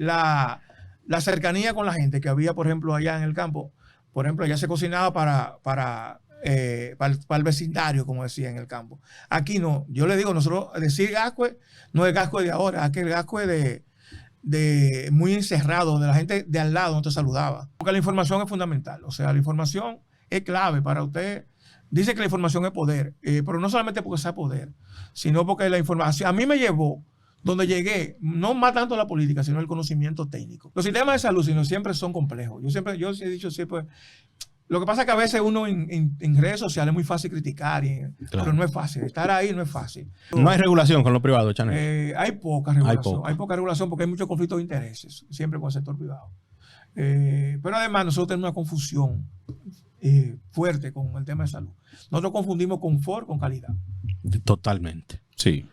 la cercanía con la gente que había, por ejemplo, allá en el campo. Por ejemplo, allá se cocinaba para el vecindario, como decía en el campo. Aquí no. Yo le digo, nosotros decir Gascue no es Gascue de ahora, es que el Gascue de muy encerrado, donde la gente de al lado no te saludaba. Porque la información es fundamental. O sea, la información es clave para usted. Dice que la información es poder, pero no solamente porque sea poder, sino porque la información a mí me llevó donde llegué, no más tanto la política, sino el conocimiento técnico. Los sistemas de salud, sino siempre son complejos. Yo he dicho siempre, lo que pasa es que a veces uno en redes sociales es muy fácil criticar, pero no es fácil. Estar ahí no es fácil. No hay regulación con lo privado, Chanel. Hay poca regulación. Hay poca regulación porque hay muchos conflictos de intereses, siempre con el sector privado. Pero además nosotros tenemos una confusión fuerte con el tema de salud. Nosotros confundimos confort con calidad. Totalmente. Sí.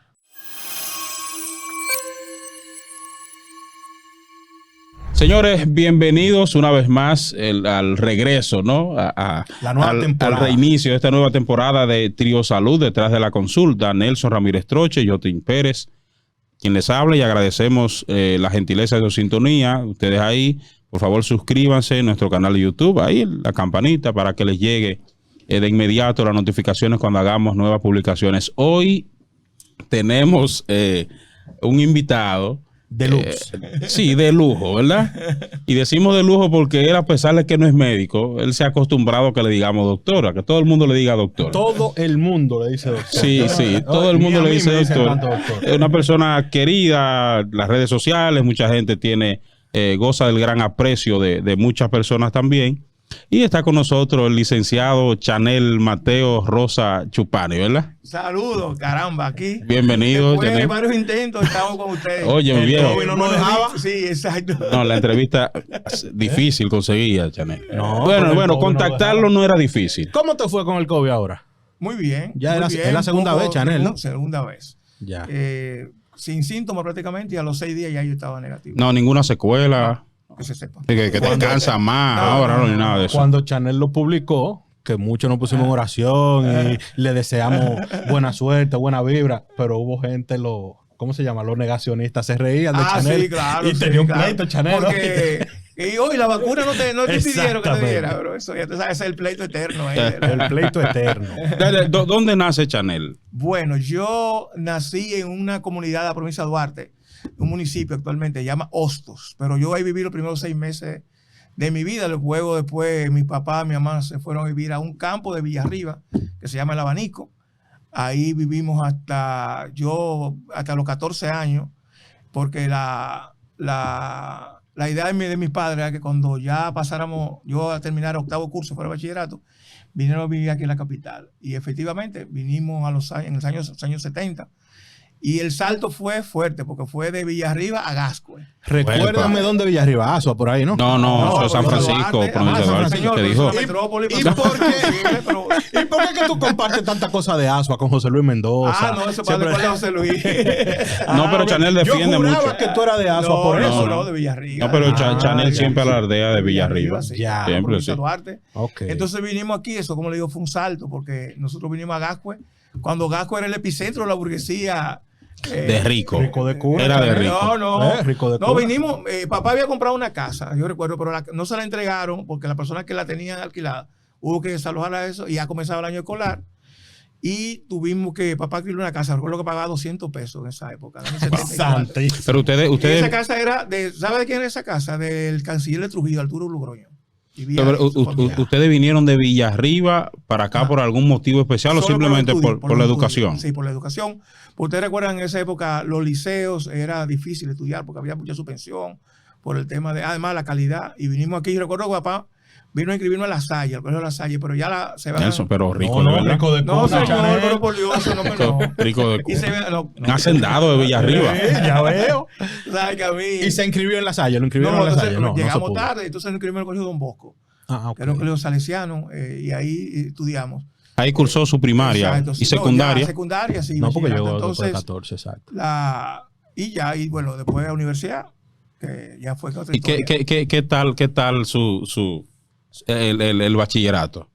Señores, bienvenidos una vez más al regreso, ¿no? La nueva temporada. Al reinicio de esta nueva temporada de Trío Salud, detrás de la consulta. Nelson Ramírez Troche, Yotin Pérez, quien les habla, y agradecemos la gentileza de su sintonía. Ustedes ahí, por favor, suscríbanse a nuestro canal de YouTube, ahí la campanita para que les llegue de inmediato las notificaciones cuando hagamos nuevas publicaciones. Hoy tenemos un invitado Deluxe. Sí, de lujo, ¿verdad? Y decimos de lujo porque él, a pesar de que no es médico, él se ha acostumbrado a que le digamos doctora, que todo el mundo le diga doctor. Todo el mundo le dice doctor. Sí, todo el mundo le dice doctor. Es una persona querida, las redes sociales, mucha gente goza del gran aprecio de muchas personas también. Y está con nosotros el licenciado Chanel Mateo Rosa Chupani, ¿verdad? Saludos, caramba, aquí. Bienvenido, después Chanel. De varios intentos estamos con ustedes. Oye, mi viejo. ¿No nos dejaba? Sí, exacto. No, la entrevista difícil conseguía, Chanel. No, bueno, contactarlo no era difícil. ¿Cómo te fue con el COVID ahora? Muy bien. Ya muy es la segunda vez, Chanel, ¿no? Segunda vez. Ya. Sin síntomas prácticamente, y a los 6 días ya yo estaba negativo. No, ninguna secuela. Que se sepa. Que te cansa más ahora, no, ni nada de eso. Cuando Chanel lo publicó, que muchos nos pusimos en oración y le deseamos buena suerte, buena vibra, pero hubo gente, ¿cómo se llama? Los negacionistas se reían de Chanel. Sí, claro. Y tenía un pleito, Chanel. Porque hoy la vacuna no te pidieron que te diera, pero eso ya te sabes, ese es el pleito eterno. El pleito eterno. ¿Dónde nace Chanel? Bueno, yo nací en una comunidad de la provincia de Duarte, un municipio actualmente, se llama Hostos, pero yo ahí viví los primeros 6 meses de mi vida. Luego después mi papá y mi mamá se fueron a vivir a un campo de Villarriba que se llama El Abanico. Ahí vivimos hasta los 14 años, porque la idea de mis padres era que cuando ya pasáramos, yo a terminar 8º curso fuera de bachillerato, vinieron a vivir aquí en la capital. Y efectivamente vinimos en los años 70. Y el salto fue fuerte, porque fue de Villarriba a Gascue. Recuérdame dónde Villarriba, Asua, por ahí, ¿no? No, eso es San Francisco, provincia de Duarte, ¿qué dijo? ¿Y por qué que tú compartes tanta cosa de Asua con José Luis Mendoza? No, eso para después de José Luis. No, pero Chanel defiende yo mucho. que tú eras de Asua por eso. No, de Villarriba. No, pero Chanel siempre alardea de Villarriba. Ya, siempre, sí. Duarte. Okay. Entonces vinimos aquí, eso como le digo, fue un salto, porque nosotros vinimos a Gascue, cuando Gascue era el epicentro de la burguesía. De rico. Rico de cuna. Era de rico. Rico de no, cuna. vinimos, papá había comprado una casa, yo recuerdo, pero no se la entregaron porque la persona que la tenía alquilada hubo que desalojar a eso y ya comenzaba el año escolar. Y tuvimos que, papá alquiló una casa, recuerdo que pagaba 200 pesos en esa época. Bastante. Pero ustedes... Esa casa era ¿sabe de quién era esa casa? Del canciller de Trujillo, Arturo Logroño. ¿Ustedes vinieron de Villarriba para acá por algún motivo especial o simplemente por la educación? Sí, por la educación. Ustedes recuerdan en esa época los liceos era difícil estudiar porque había mucha suspensión por el tema de, además, la calidad. Y vinimos aquí, yo recuerdo que papá vino a inscribirme a La Salle, al colegio de La Salle, pero ya se va. Eso, pero rico de verdad. Rico de cuna, no, señor, pero por Dios, no. Rico de cuna. Un hacendado de Villarriba. Ya veo. ¿Sabes que a mí? Y se inscribió en La Salle, lo inscribieron en La Salle. No, llegamos tarde, entonces nos inscribimos en el colegio Don Bosco. Okay. Que era un colegio salesiano, y ahí estudiamos. Ahí cursó su primaria. Exacto, sí. Y secundaria. Secundaria, sí. No, porque llegó entonces, después de 14, exacto. Y bueno, después de la universidad, que ya fue otra ¿Y qué tal el bachillerato?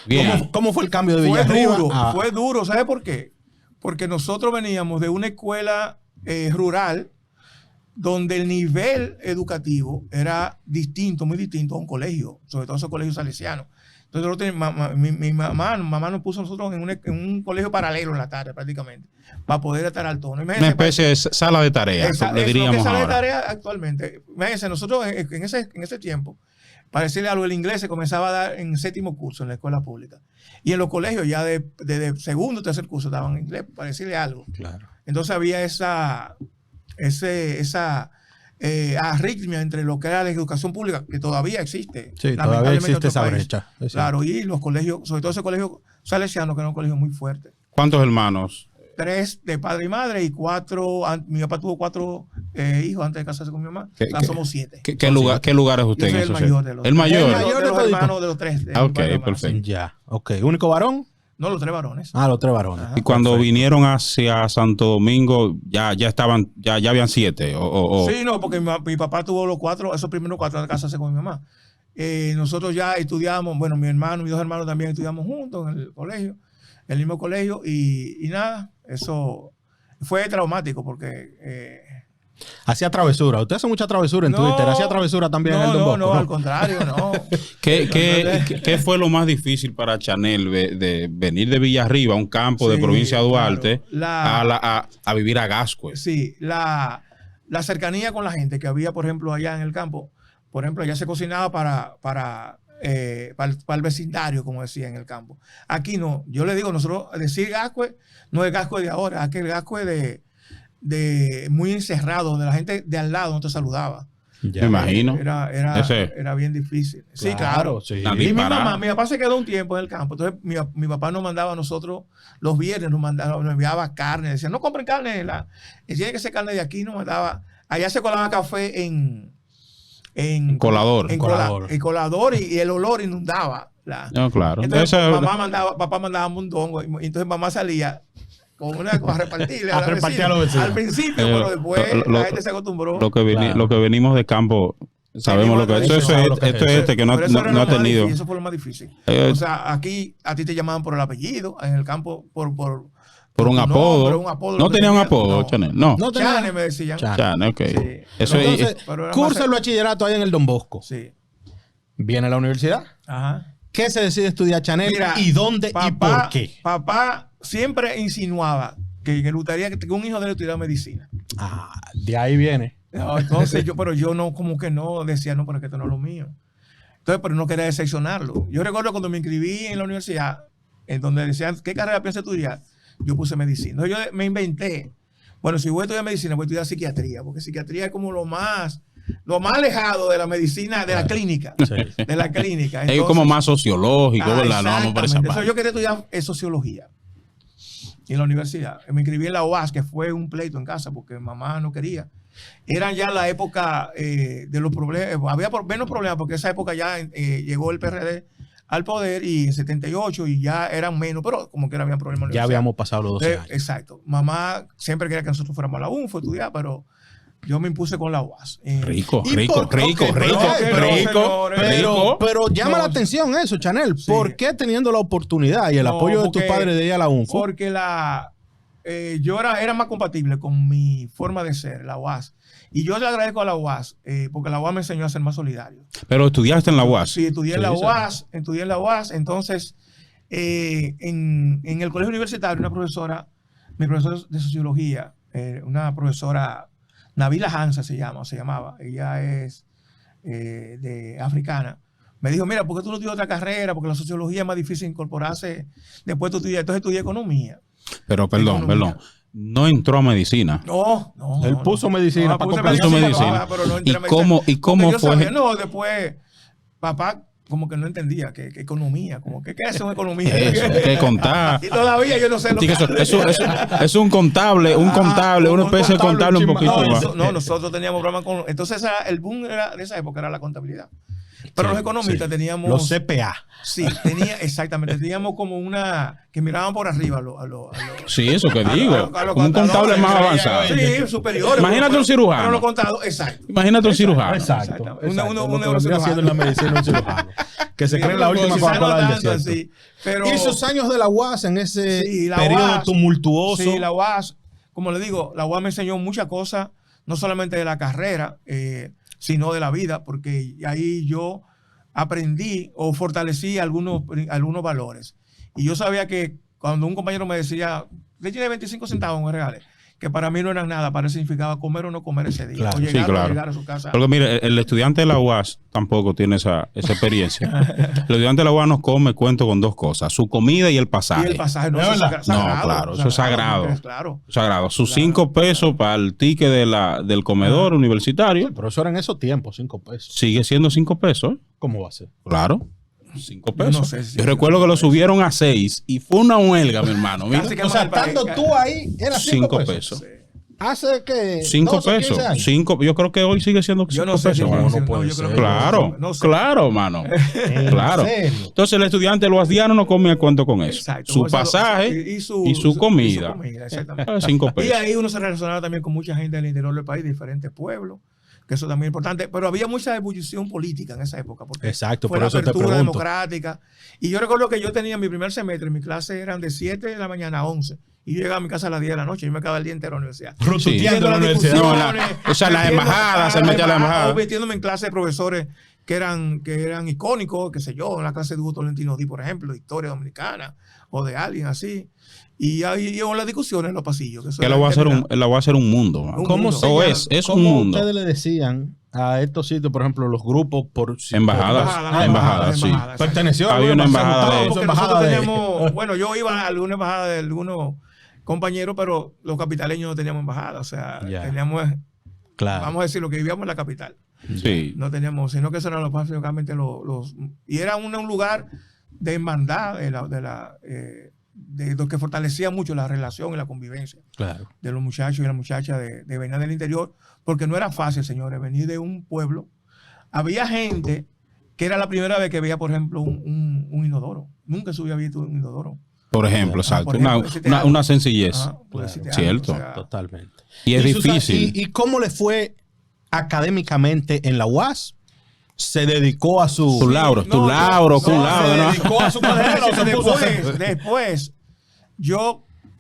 Bien. ¿Cómo fue el cambio de Villarriba? Fue duro, ¿sabe por qué? Porque nosotros veníamos de una escuela rural donde el nivel educativo era distinto, muy distinto a un colegio, sobre todo esos colegios salesianos. Entonces mi mamá nos puso a nosotros en un colegio paralelo en la tarde prácticamente, para poder estar al tono. Una especie de sala de tarea, le diríamos sala ahora. de tarea actualmente. Imagínense, nosotros en ese tiempo, para decirle algo, el inglés se comenzaba a dar en 7º curso en la escuela pública. Y en los colegios ya de 2º o 3er curso daban inglés, para decirle algo. Claro. Entonces había esa arritmia entre lo que era la educación pública, que todavía existe. Sí, todavía existe esa brecha. Claro, y los colegios, sobre todo ese colegio salesiano, que era un colegio muy fuerte. ¿Cuántos hermanos? 3 de padre y madre y 4, mi papá tuvo 4 hijos antes de casarse con mi mamá. O sea, somos 7. ¿Qué lugar es usted Yo soy en el eso? mayor de los El mayor. El mayor de los hermanos de los 3. Ok, perfecto. Ya, ok. ¿Único varón? No, los 3 varones. Ah, los 3 varones. Y cuando vinieron hacia Santo Domingo, ya habían 7. Sí, no, porque mi papá tuvo los 4, esos primeros 4 de casarse con mi mamá. Nosotros ya estudiamos, bueno, mi hermano, mis 2 hermanos también estudiamos juntos en el colegio, en el mismo colegio, y nada, eso fue traumático porque... Hacía travesura. Usted hace mucha travesura en Twitter. Hacía travesura también en el Don Bosco. No, al contrario, no. ¿Qué fue lo más difícil para Chanel de venir de Villarriba, un campo de provincia de Duarte, claro. a vivir a Gascue? Sí, la cercanía con la gente que había, por ejemplo, allá en el campo. Por ejemplo, allá se cocinaba para el vecindario, como decía, en el campo. Aquí no. Yo le digo, nosotros decir Gascue no es Gascue de ahora, aquel Gascue de muy encerrado, donde la gente de al lado no te saludaba. Ya. Me imagino. Era bien difícil. Sí, claro. Sí. Y mi papá se quedó un tiempo en el campo. Entonces, mi papá nos mandaba a nosotros los viernes, nos enviaba carne. Decía, no compren carne. Tiene que ser carne de aquí. Nos mandaba. Allá se colaba café en colador. En colador y el olor inundaba. No, claro. Entonces, papá mandaba un mondongo. Y entonces mamá salía con una cosa a repartirle a los vecinos. Al principio, pero después la gente se acostumbró. Lo que venimos de campo, sabemos lo que es. Esto es que no ha tenido. Eso fue lo más difícil. O sea, aquí a ti te llamaban por el apellido, en el campo por un apodo. No tenía un apodo, Chanel. No. Chane me decían. Chane, ok. Sí. Entonces, cursa el bachillerato ahí en el Don Bosco. Sí. Viene a la universidad. Ajá. ¿Qué se decide estudiar Chanel? Mira, ¿Y dónde y por qué? Papá siempre insinuaba que le gustaría que un hijo de él estudiara medicina. Ah, de ahí viene. No, entonces yo no, como que no decía, no, pero que esto no es lo mío. Entonces, pero no quería decepcionarlo. Yo recuerdo cuando me inscribí en la universidad, en donde decían, ¿qué carrera piensas estudiar? Yo puse medicina. Entonces yo me inventé, bueno, si voy a estudiar medicina, voy a estudiar psiquiatría, porque psiquiatría es como lo más alejado de la medicina, de la clínica. Sí. De la clínica. Entonces, es como más sociológico, ¿verdad? No vamos por esa parte. Entonces yo quería estudiar sociología en la universidad. Me inscribí en la UAS, que fue un pleito en casa, porque mamá no quería. Eran ya la época de los problemas, había menos problemas, porque esa época ya llegó el PRD al poder y en 78 y ya eran menos, pero como que había problemas. Ya habíamos pasado los 12 años. Exacto. Mamá siempre quería que nosotros fuéramos a la UNFO a estudiar, pero yo me impuse con la UAS. Rico. Pero llama la atención eso, Chanel. Sí. ¿Por qué teniendo la oportunidad y el apoyo de tus padres de ir a la UNFO? Porque yo era más compatible con mi forma de ser, la UAS. Y yo le agradezco a la UAS, porque la UAS me enseñó a ser más solidario. ¿Pero estudiaste en la UAS? Sí, estudié en la UAS. Entonces, en el colegio universitario, mi profesora de sociología, una profesora, Nabila Hansa se llamaba. Ella es de africana. Me dijo, mira, ¿por qué tú no estudias otra carrera? Porque la sociología es más difícil incorporarse. Después tú estudias. Entonces estudié economía. Pero perdón. No entró a medicina. No. Él puso medicina. Puso medicina. Pero no ¿Y cómo fue? Sabía, después, papá como que no entendía que economía, como que ¿qué es una economía? Eso, que contar. Y todavía yo no sé lo que es un contable, una especie de contable un poquito más. No, nosotros teníamos problemas con... Entonces el boom de esa época era la contabilidad. Pero los economistas teníamos... Los CPA. Sí, exactamente. Teníamos como que miraban por arriba a los sí, eso que digo. Como un contable más avanzado. Sí, superior. Imagínate un cirujano. Pero los contados, exacto. Imagínate un cirujano. Exacto. Uno haciendo en la medicina un cirujano. Que se cree la última Coca-Cola del desierto. Sí, pero, y esos años de la UAS en ese periodo tumultuoso. Sí, la UAS, como le digo, la UAS me enseñó muchas cosas no solamente de la carrera, sino de la vida, porque ahí yo aprendí o fortalecí algunos valores. Y yo sabía que cuando un compañero me decía, le tiene 25 centavos, me regale, que para mí no eran nada, para eso significaba comer o no comer ese día. Claro, o llegar, sí, claro. o llegar a su casa. Porque mire, el estudiante de la UAS tampoco tiene esa experiencia. El estudiante de la UAS nos come cuento con dos cosas, su comida y el pasaje. Y el pasaje no, ¿Es eso es verdad? sagrado. No, claro, eso es sagrado. Claro. Sagrado. Sus Claro, 5 pesos para el ticket del comedor universitario Pero eso era en esos tiempos, 5 pesos. sigue siendo 5 pesos. ¿Cómo va a ser? Claro. 5 Yo pesos. no sé si- Yo recuerdo que lo subieron a 6 y fue una huelga, mi hermano. Mira, Casi que O sea, mal país. estando tú ahí, era 5 5 pesos. pesos. Hace que 5 12, 15 pesos. años. 5, yo creo que hoy sigue siendo 5 Yo no sé pesos. si mano. no puede yo creo ser. que Claro, no sé. claro, mano. ¿En Claro. serio? Entonces el estudiante loasiano no come a cuento con eso. Exacto. Su Por eso- pasaje y su comida. Exactamente. 5 Y pesos. ahí uno se relacionaba también con mucha gente del interior del país, diferentes pueblos, que eso también es importante. Pero había mucha ebullición política en esa época. Porque Exacto, fue por la eso te apertura pregunto. democrática. Y yo recuerdo que yo tenía mi primer semestre, mi clase eran de 7 de la mañana a 11. Y yo llegaba a mi casa a las 10 de la noche. Y me quedaba el día entero en la universidad. Rututeando en la Viendo las universidad. No, discusiones, o sea, las embajadas, se metía a la embajada. O metiéndome en clases de profesores que eran icónicos, qué sé yo, en la clase de Hugo Tolentino Di, por ejemplo, de historia dominicana, o de alguien así. Y ahí en las discusiones en los pasillos. Que eso Que era la voy a hacer interminable. la voy a hacer un mundo, mano. Un ¿Cómo mundo. se O llama? es un ¿Cómo mundo. ustedes le decían a estos sitios, por ejemplo, los grupos por Embajadas. Embajadas, sí. Perteneció a Había una alguna embajada de- su Porque embajada nosotros de- teníamos, bueno, yo iba a alguna embajada de algunos compañeros, pero los capitaleños no teníamos embajada. O sea, Ya. teníamos, Claro. vamos a decir, lo que vivíamos en la capital. Sí. No teníamos, sino que eso eran básicamente y era un lugar de hermandad, de lo que fortalecía mucho la relación y la convivencia Claro. de los muchachos y las muchachas de venir del interior, porque no era fácil, señores, venir de un pueblo. Había gente que era la primera vez que veía, por ejemplo, un inodoro. Nunca se había visto un inodoro. Por ejemplo, exacto. por ejemplo, decirte algo. Una sencillez. Ajá, por decirte algo, Cierto. o sea, Totalmente. Y es Susan, difícil. ¿Y cómo le fue académicamente en la UAS? ¿Se dedicó a su... Tu lauro, no, tu no, lauro, no, cum laude, se ¿no? dedicó a su carrera o se puso a hacer- después,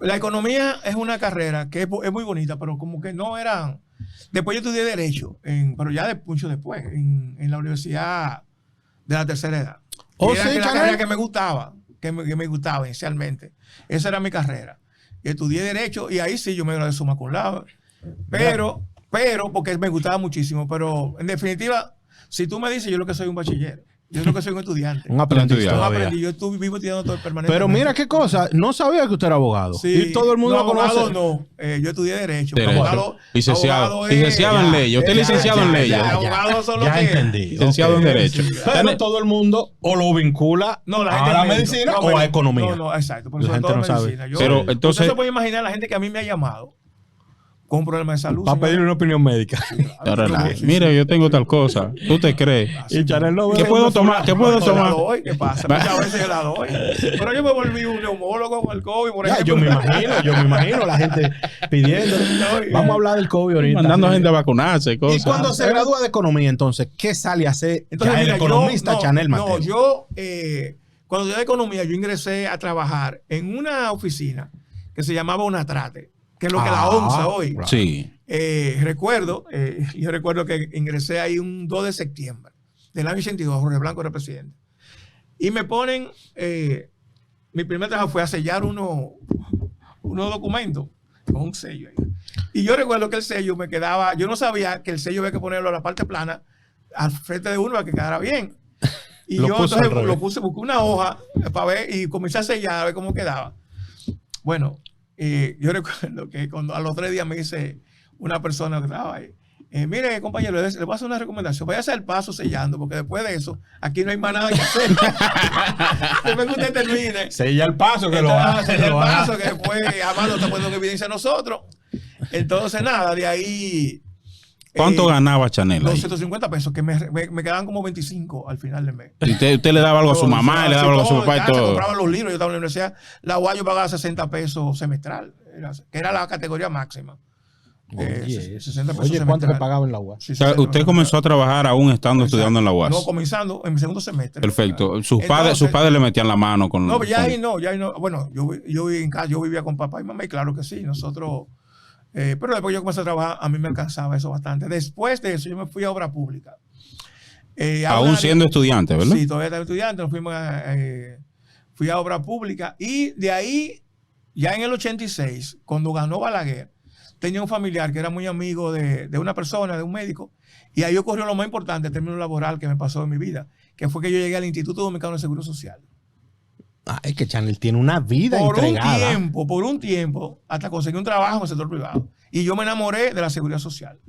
la economía es una carrera que es muy bonita, pero como que no era. Después yo estudié Derecho, pero ya mucho después, en la Universidad de la Tercera Edad. Oh, Y era sí, la Chanel. carrera que me gustaba, que me gustaba inicialmente. Esa era mi carrera. Y estudié Derecho y ahí sí yo me gradué de summa cum laude. Pero, porque me gustaba muchísimo. Pero en definitiva, si tú me dices, yo lo que soy un bachiller. Yo lo que soy un estudiante. Un aprendiz estudiante. No todavía. aprendí, yo estuve vivo estudiando todo permanentemente. Pero mira qué cosa, no sabía que usted era abogado. Sí. Y todo el mundo No, lo conoce. abogado no. Yo estudié Derecho. Derecho. Abogado, Licenciado. abogado es- Licenciado en ya, leyes. Usted es ya, licenciado ya, en leyes. ya, abogados son los Ya que- entendí. Licenciado Ok. en Derecho. Pero todo el mundo o lo vincula No, la a gente la es médico. medicina No, o a médico. economía. No, no, exacto. Por La sobre gente todo no sabe. medicina. Yo, Pero usted entonces- se puede imaginar la gente que a mí me ha llamado con un problema de salud. Para pedirle una opinión médica. No, relaje. Mira, yo tengo tal cosa. ¿Tú te crees? Y Chanel no ve. ¿Qué puedo tomar? ¿Qué puedo Yo la tomar? doy, ¿qué pasa? Muchas veces yo la doy. Pero yo me volví un neumólogo con el COVID, por Ya, ejemplo. yo me imagino la gente pidiendo. Vamos a hablar del COVID ahorita. Mandando gente a vacunarse, Y cosas. cuando se gradúa de economía, entonces, ¿qué sale a hacer Entonces, ya el mira, economista yo, Chanel Mateo? No, yo, cuando yo de economía, yo ingresé a trabajar en una oficina que se llamaba Unatrate, que es lo que la ONSA hoy. Sí. Yo recuerdo que ingresé ahí un 2 de septiembre del año 82, Jorge Blanco era presidente. Y me ponen, mi primer trabajo fue a sellar unos documentos con un sello ahí. Y yo recuerdo que el sello me quedaba, yo no sabía que el sello había que ponerlo a la parte plana, al frente de uno para que quedara bien. Y Lo yo puso al entonces revés. busqué una hoja para ver y comencé a sellar a ver cómo quedaba. Bueno, yo recuerdo que a los 3 días me dice una persona que estaba ahí, mire compañero, le voy a hacer una recomendación, vaya a hacer el paso sellando, porque después de eso, aquí no hay más nada que hacer. Después que usted termine, Sella el paso que lo hace. el paso, que después además no está poniendo en evidencia a nosotros. Entonces nada, de ahí... ¿Cuánto ganaba Chanel ahí? 250 pesos, que me quedaban como 25 al final del mes. Y usted le daba algo a su mamá, le daba algo a su papá y todo. Compraba los libros, yo estaba en la universidad. La UAS yo pagaba 60 pesos semestral, que era la categoría máxima. Oye, 60 pesos ¿cuánto le semestral. pagaba en la UAS? Sí, O sea, 60 usted pesos comenzó a trabajar aún estando Exacto. estudiando en la UAS. No, comenzando en mi segundo semestre. Perfecto. Sus Entonces- padres le metían la mano con... No, ya con- ahí no, ya ahí no. Bueno, yo vivía en casa, yo vivía con papá y mamá y claro que sí. Nosotros Pero después yo comencé a trabajar, a mí me alcanzaba eso bastante. Después de eso yo me fui a obra pública. Aún siendo estudiante, ¿verdad? Sí, todavía estaba estudiante, fui a obra pública y de ahí, ya en el 86, cuando ganó Balaguer, tenía un familiar que era muy amigo de una persona, de un médico, y ahí ocurrió lo más importante, el término laboral que me pasó en mi vida, que fue que yo llegué al Instituto Dominicano de Seguro Social. Es que Chanel tiene una vida entregada. Por un tiempo, hasta conseguí un trabajo en el sector privado. Y yo me enamoré de la seguridad social.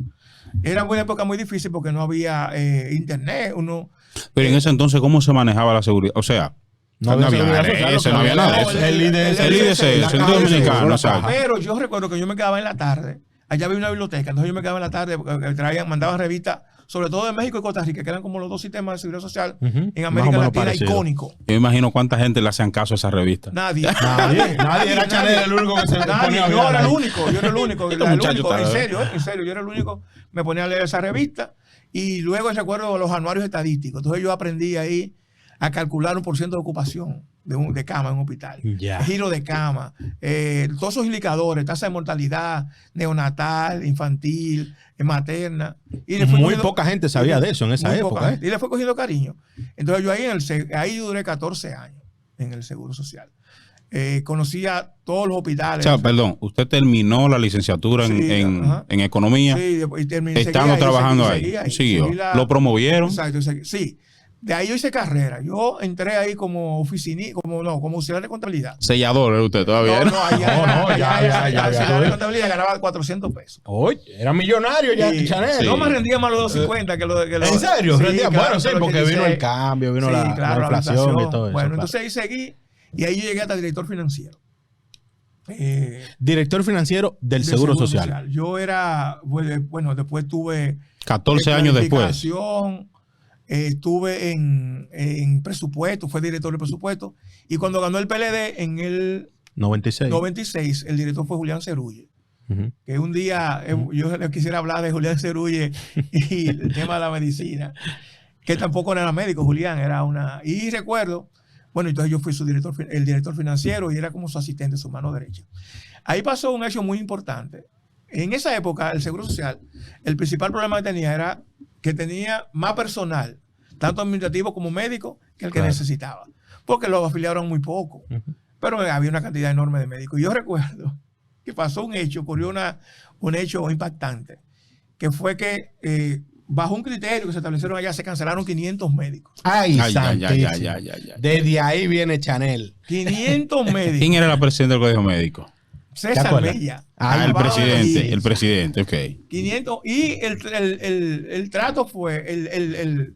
Era una época muy difícil porque no había internet. Pero en ese entonces, ¿cómo se manejaba la seguridad? O sea, no había nada de eso. El IDS, el Centro Dominicano, exacto. Pero yo recuerdo que yo me quedaba en la tarde. Allá había una biblioteca. Entonces yo me quedaba en la tarde porque mandaban revistas, sobre todo de México y Costa Rica, que eran como los dos sistemas de seguridad social en América Latina icónicos. Yo me imagino cuánta gente le hacían caso a esa revista. Nadie. Era Chanel el único que se ponía. Yo era el único. En serio, yo era el único. Me ponía a leer esa revista y luego recuerdo los anuarios estadísticos. Entonces yo aprendí ahí a calcular un % de ocupación de cama en un hospital. Giro de cama, todos esos indicadores, tasa de mortalidad neonatal, infantil, materna. Y muy poca gente sabía de eso en esa época. Y le fue cogiendo cariño. Entonces yo ahí duré 14 años en el Seguro Social. Conocía todos los hospitales. O sea, perdón, usted terminó la licenciatura en economía. Sí, y terminé. Estando trabajando ahí. Siguió. ¿Lo promovieron? Exacto, sí. De ahí yo hice carrera. Yo entré ahí como como auxiliar de contabilidad. Sellador, ¿es usted todavía? Ya, auxiliar de contabilidad ganaba 400 pesos. Oye, era millonario ya, Chanel. Sí. No me rendía más los 250 que los. ¿En serio? Rendía. Bueno, sí, porque vino el cambio, vino la inflación y todo eso. Bueno, entonces ahí seguí y ahí yo llegué hasta director financiero. Director financiero del Seguro Social. Yo era, bueno, después tuve 14 años después. Estuve en presupuesto, fue director de presupuesto. Y cuando ganó el PLD en el 96 el director fue Julián Cerulle. Que un día yo le quisiera hablar de Julián Cerulle y el tema de la medicina, que tampoco era médico, Julián, era una... Y recuerdo, bueno, entonces yo fui el director financiero y era como su asistente, su mano derecha. Ahí pasó un hecho muy importante. En esa época, el Seguro Social, el principal problema que tenía era que tenía más personal, tanto administrativo como médico, que el que necesitaba. Porque los afiliados eran muy pocos. Pero había una cantidad enorme de médicos. Y yo recuerdo que pasó ocurrió un hecho impactante, que fue que bajo un criterio que se establecieron allá, se cancelaron 500 médicos. Ay. Desde ahí viene Chanel. 500 médicos. ¿Quién era la presidenta del Colegio Médico? César Mella. El presidente, ok. 500, y el trato fue,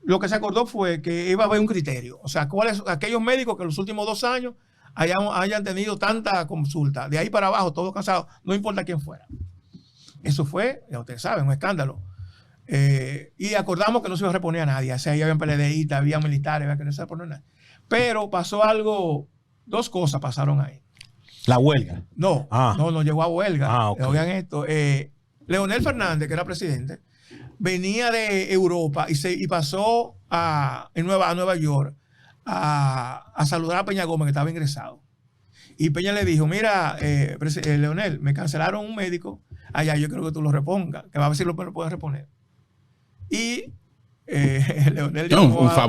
lo que se acordó fue que iba a haber un criterio. O sea, aquellos médicos que en los últimos 2 años hayan tenido tanta consulta, de ahí para abajo, todos cansados, no importa quién fuera. Eso fue, ya ustedes saben, un escándalo. Y acordamos que no se iba a reponer a nadie. O sea, había PLDistas, había militares, había que no se iba a reponer a nadie. Pero pasó algo, 2 cosas pasaron ahí. ¿La huelga? No llegó a huelga. Okay. Oigan esto. Leonel Fernández, que era presidente, venía de Europa y pasó a Nueva York a saludar a Peña Gómez, que estaba ingresado. Y Peña le dijo, mira, Leonel, me cancelaron un médico allá, yo creo que tú lo repongas, que va a ver si lo puedes reponer. Y Leonel dijo,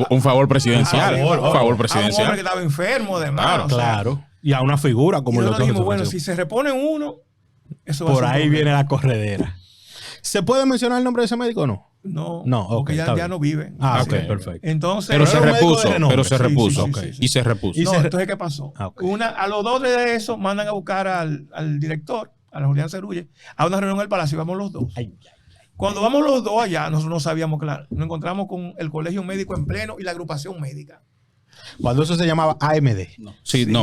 un favor presidencial. Un favor presidencial. A un hombre que estaba enfermo, además. Claro. Y a una figura como el doctor. Bueno, si se repone uno, eso va por a ser ahí viene la corredera. ¿Se puede mencionar el nombre de ese médico o no? No, porque ya no vive. Ok, perfecto. Entonces, pero se repuso. Sí. Y se repuso. Entonces, ¿qué pasó? A los 2 de eso mandan a buscar al director, a la Julián Cerulle, a una reunión en el Palacio. Vamos los 2. Cuando vamos los 2 allá, nosotros no sabíamos, claro. Nos encontramos con el Colegio Médico en pleno y la agrupación médica. Cuando eso se llamaba AMD.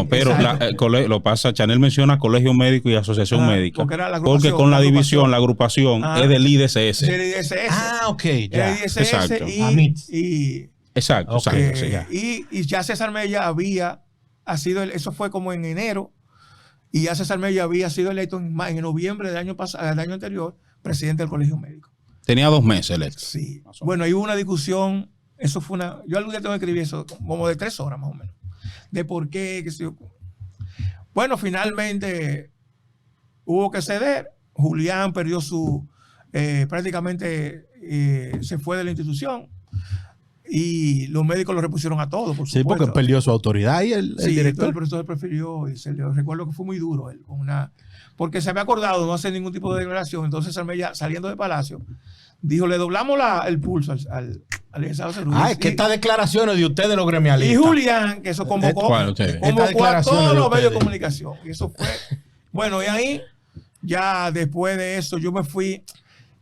Pero lo pasa, Chanel menciona Colegio Médico y Asociación Médica. Porque con la división, la agrupación es del IDSS. Ok, ya. El IDSS exacto. Exacto. Y ya César Mella eso fue como en enero, y ya César Mella había sido electo en noviembre del año anterior, presidente del Colegio Médico. Tenía 2 meses electo. Sí. Bueno, ahí hubo una discusión. Eso fue yo algún día tengo que escribir eso, como de 3 horas más o menos. De por qué, Bueno, finalmente hubo que ceder. Julián perdió prácticamente se fue de la institución y los médicos lo repusieron a todos, por Sí, supuesto. porque perdió su autoridad y el Sí, director. el profesor prefirió y recuerdo que fue muy duro él, porque se había acordado no hacer ningún tipo de declaración. Entonces Armella, saliendo de Palacio, dijo, le doblamos el pulso al licenciado Cerulli. Es que estas declaraciones de ustedes los gremialistas. Y Julián, que eso convocó ¿Cuál ustedes? a todos los medios de ustedes. comunicación. Y eso fue, bueno, y ahí, ya después de eso, yo me fui.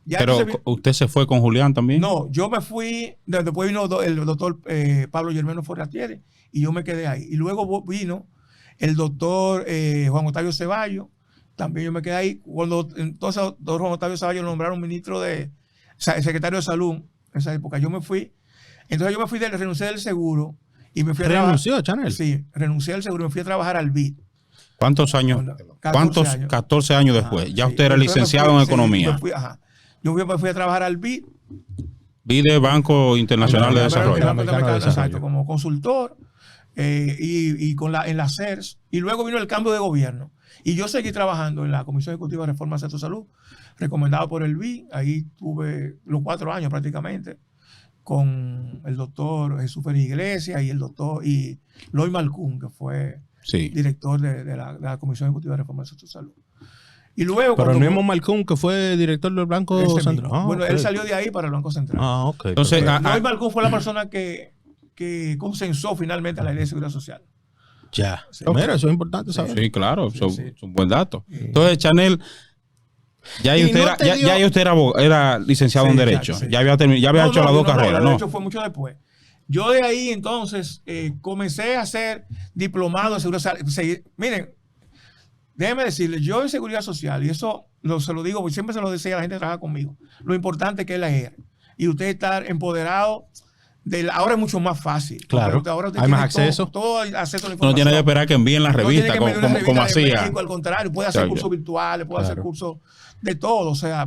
Pero usted se fue con Julián también. No, yo me fui, después vino el doctor Pablo Germano Forratieri y yo me quedé ahí. Y luego vino el doctor Juan Octavio Ceballos, también yo me quedé ahí. Entonces, doctor Juan Octavio Ceballos lo nombraron ministro secretario de salud en esa época. Yo me fui, entonces yo me fui renuncié del seguro y me fui a trabajar. ¿Renunció, Chanel? Sí, renuncié al seguro y me fui a trabajar al BID. ¿Cuántos años? 14 años después. Ajá, ya sí. usted era Entonces licenciado en economía. Yo me fui a trabajar al BID. BID, Banco Internacional de Desarrollo. Exacto, como consultor y en la CERS. Y luego vino el cambio de gobierno. Y yo seguí trabajando en la Comisión Ejecutiva de Reforma al Sector Salud, recomendado por el BID. Ahí tuve los 4 años prácticamente con el doctor Jesús Félix Iglesias y el doctor Loy Malcún, que fue director de la Comisión Ejecutiva de Reforma al Sector Salud. Y luego, pero el mismo Malcún, que fue director del Banco Central. Bueno, él salió de ahí para el Banco Central. Ok. Entonces, Loy Malcún fue la persona que consensó finalmente a la Ley de Seguridad Social. Ya. Sí. Mira, eso es importante saber. Sí, claro, eso es un buen dato. Entonces, Chanel, ya usted era licenciado en Derecho. Sí. Ya había hecho las dos carreras, ¿no? De hecho, fue mucho después. Yo de ahí, entonces, comencé a hacer diplomado en Seguridad Social. Miren, déjeme decirles, yo en Seguridad Social, y eso se lo digo, siempre se lo decía a la gente que trabaja conmigo, lo importante que es leer. Y usted estar empoderado. Ahora es mucho más fácil. Claro. Ahora hay más acceso. Todo acceso a la información. No tiene que esperar que envíen las revistas como hacía. Al contrario, puede hacer cursos virtuales, puede hacer cursos de todo. O sea,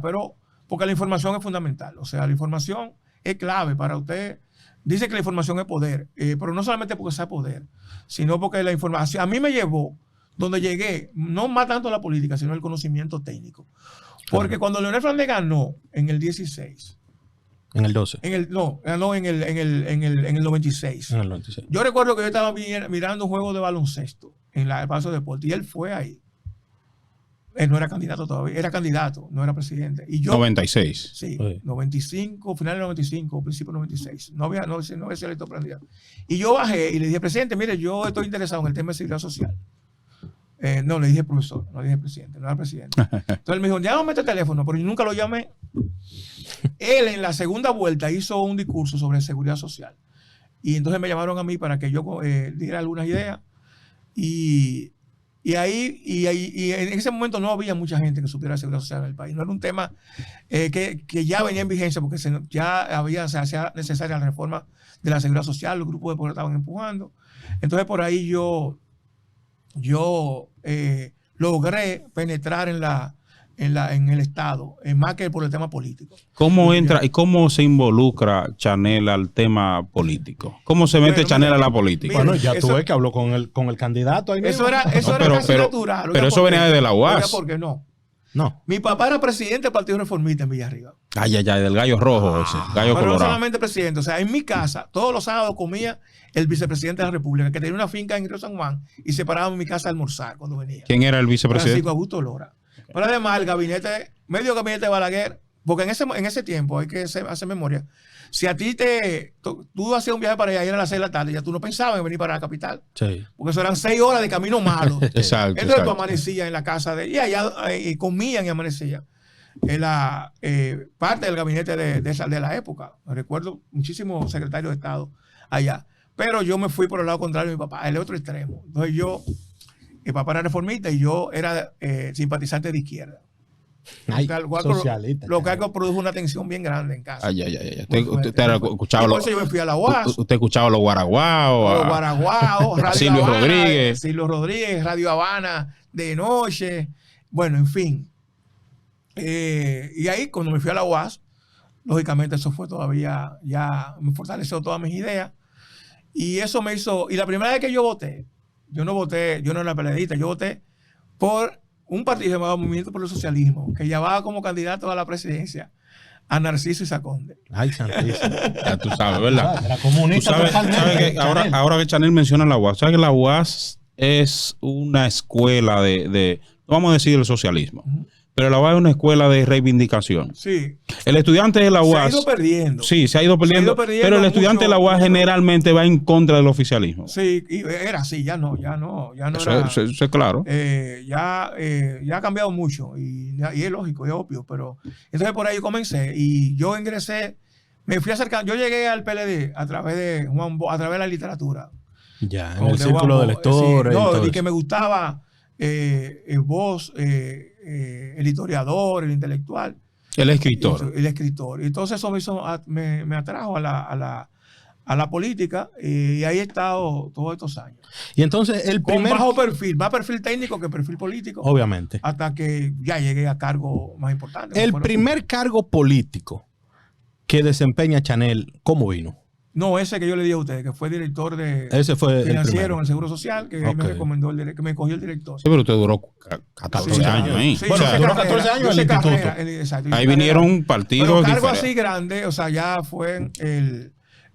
porque la información es fundamental. O sea, la información es clave para usted. Dice que la información es poder, pero no solamente porque sea poder, sino porque la información a mí me llevó donde llegué, no más tanto la política, sino el conocimiento técnico. Porque cuando Leonel Fernández ganó en el 16, en el 12. Ganó en el 96. En el 96. Yo recuerdo que yo estaba mirando un juego de baloncesto en el Paso de Deportes y él fue ahí. Él no era candidato todavía, era candidato, no era presidente. Y yo, 96. Sí, 95, final del 95, principio del 96. No había sido electo candidato. Y yo bajé y le dije, presidente, mire, yo estoy interesado en el tema de seguridad social. No, le dije profesor, no le dije presidente, no era presidente. Entonces él me dijo, llámame este teléfono, pero yo nunca lo llamé. Él en la segunda vuelta hizo un discurso sobre seguridad social. Y entonces me llamaron a mí para que yo diera algunas ideas. Y en ese momento no había mucha gente que supiera seguridad social en el país. No era un tema que ya venía en vigencia porque se hacía necesaria la reforma de la seguridad social. Los grupos de poder estaban empujando. Entonces por ahí yo logré penetrar en el Estado, más que por el tema político. ¿Cómo entra y cómo se involucra Chanel al tema político? ¿Cómo se mete Chanel a la política? Bueno, ya tú ves que habló con el candidato ahí mismo. Eso era casi natural. Pero eso venía desde la UAS. ¿Por qué no? No. Mi papá era presidente del Partido Reformista en Villarriba. Ay, del gallo rojo ese, gallo pero colorado. No solamente presidente, o sea, en mi casa, todos los sábados comía el vicepresidente de la República, que tenía una finca en Río San Juan y se paraba en mi casa a almorzar cuando venía. ¿Quién era el vicepresidente? Francisco Augusto Lora. Pero además el medio gabinete de Balaguer, porque en ese tiempo hay que hacer memoria. Si a ti tú hacías un viaje para allá y era a las 6 de la tarde, ya tú no pensabas en venir para la capital. Sí. Porque eso eran 6 horas de camino malo. Exacto. Entonces tú amanecías en la casa y allá comían y amanecían. En la parte del gabinete de la época. Me recuerdo muchísimos secretarios de Estado allá. Pero yo me fui por el lado contrario de mi papá, el otro extremo. Entonces mi papá era reformista y yo era simpatizante de izquierda. Socialista. Lo que produjo una tensión bien grande en casa. Usted escuchaba yo me fui a la UAS. Usted escuchaba los guaraguaos. Los guaraguaos, Radio Silvio Habana, Rodríguez. Silvio Rodríguez, Radio Habana, de noche. Bueno, en fin. Y ahí, cuando me fui a la UAS, lógicamente eso fue todavía, ya me fortaleció todas mis ideas. Y eso me hizo. Y la primera vez que yo no era peleadista, yo voté por un partido llamado Movimiento por el Socialismo, que llevaba como candidato a la presidencia a Narciso Isaconde. Ay, santísimo. Ya tú sabes, ¿verdad? Era comunista Tú sabes totalmente. que ahora que Chanel menciona la UAS, ¿sabes que la UAS es una escuela no vamos a decir el socialismo, pero la UAS es una escuela de reivindicación? Sí. El estudiante de la Se ha UAS... ido perdiendo. Sí, se ha ido perdiendo, pero el estudiante de la UAS generalmente va en contra del oficialismo. Sí, y era así, ya no Eso era. es claro. Ya ha cambiado mucho y es lógico, es obvio, pero entonces por ahí comencé y yo ingresé, me fui acercando, yo llegué al PLD a través de a través de la literatura. Ya, en Con el de círculo de Juan Bo- lectores. sí, y todo y que eso. me gustaba vos, el historiador, el intelectual. El escritor. El escritor. Y entonces eso me atrajo a la política y ahí he estado todos estos años. Y entonces el Con primer... bajo perfil, más perfil técnico que perfil político. Obviamente. Hasta que ya llegué a cargos más importantes. El primer cargo político que desempeña Chanel, ¿cómo vino? No, ese que yo le dije a ustedes, que fue director de Ese fue el financiero primero. en el Seguro Social, que ahí me Ok. recomendó que me cogió el director. Sí, pero usted duró 14 Sí, años ahí. sí, Bueno, yo sé duró carrera, 14 años yo en sé el instituto. carrera, exacto, yo sé Ahí carrera. vinieron partidos Pero cargo diferentes. así grande, o sea, ya fue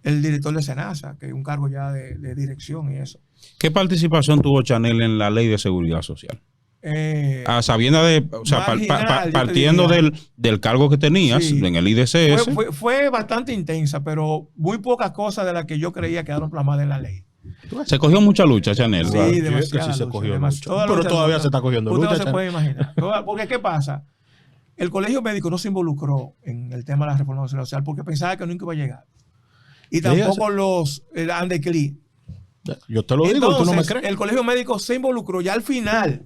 el director de Senasa, que es un cargo ya de dirección y eso. ¿Qué participación tuvo Chanel en la ley de seguridad social? Sabiendo o sea, marginal, yo te partiendo diría. del cargo que tenías Sí. en el IDCS. Fue bastante intensa, pero muy pocas cosas de las que yo creía quedaron plasmadas en la ley. Se cogió mucha lucha, Chanel. Sí, Claro, demasiada que sí se lucha, cogió demasiada- lucha. toda Pero lucha, todavía no, se está cogiendo usted lucha, no se Chanel. puede imaginar. Porque, ¿qué pasa? El colegio médico no se involucró en el tema de la reforma social porque pensaba que nunca iba a llegar. Y tampoco los Andecli. Yo te lo digo, tú no me Entonces, crees. el colegio médico se involucró ya al final.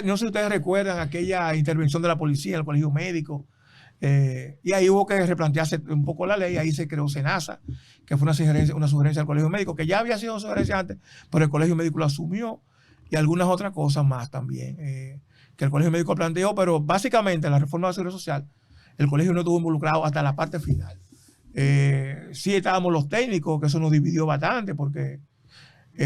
No sé si ustedes recuerdan aquella intervención de la policía en el colegio médico. Y ahí hubo que replantearse un poco la ley. Ahí se creó Senasa, que fue una sugerencia del colegio médico, que ya había sido sugerencia antes, pero el colegio médico lo asumió y algunas otras cosas más también que el colegio médico planteó. Pero básicamente en la reforma de la seguridad social, el colegio no estuvo involucrado hasta la parte final. Sí estábamos los técnicos, que eso nos dividió bastante porque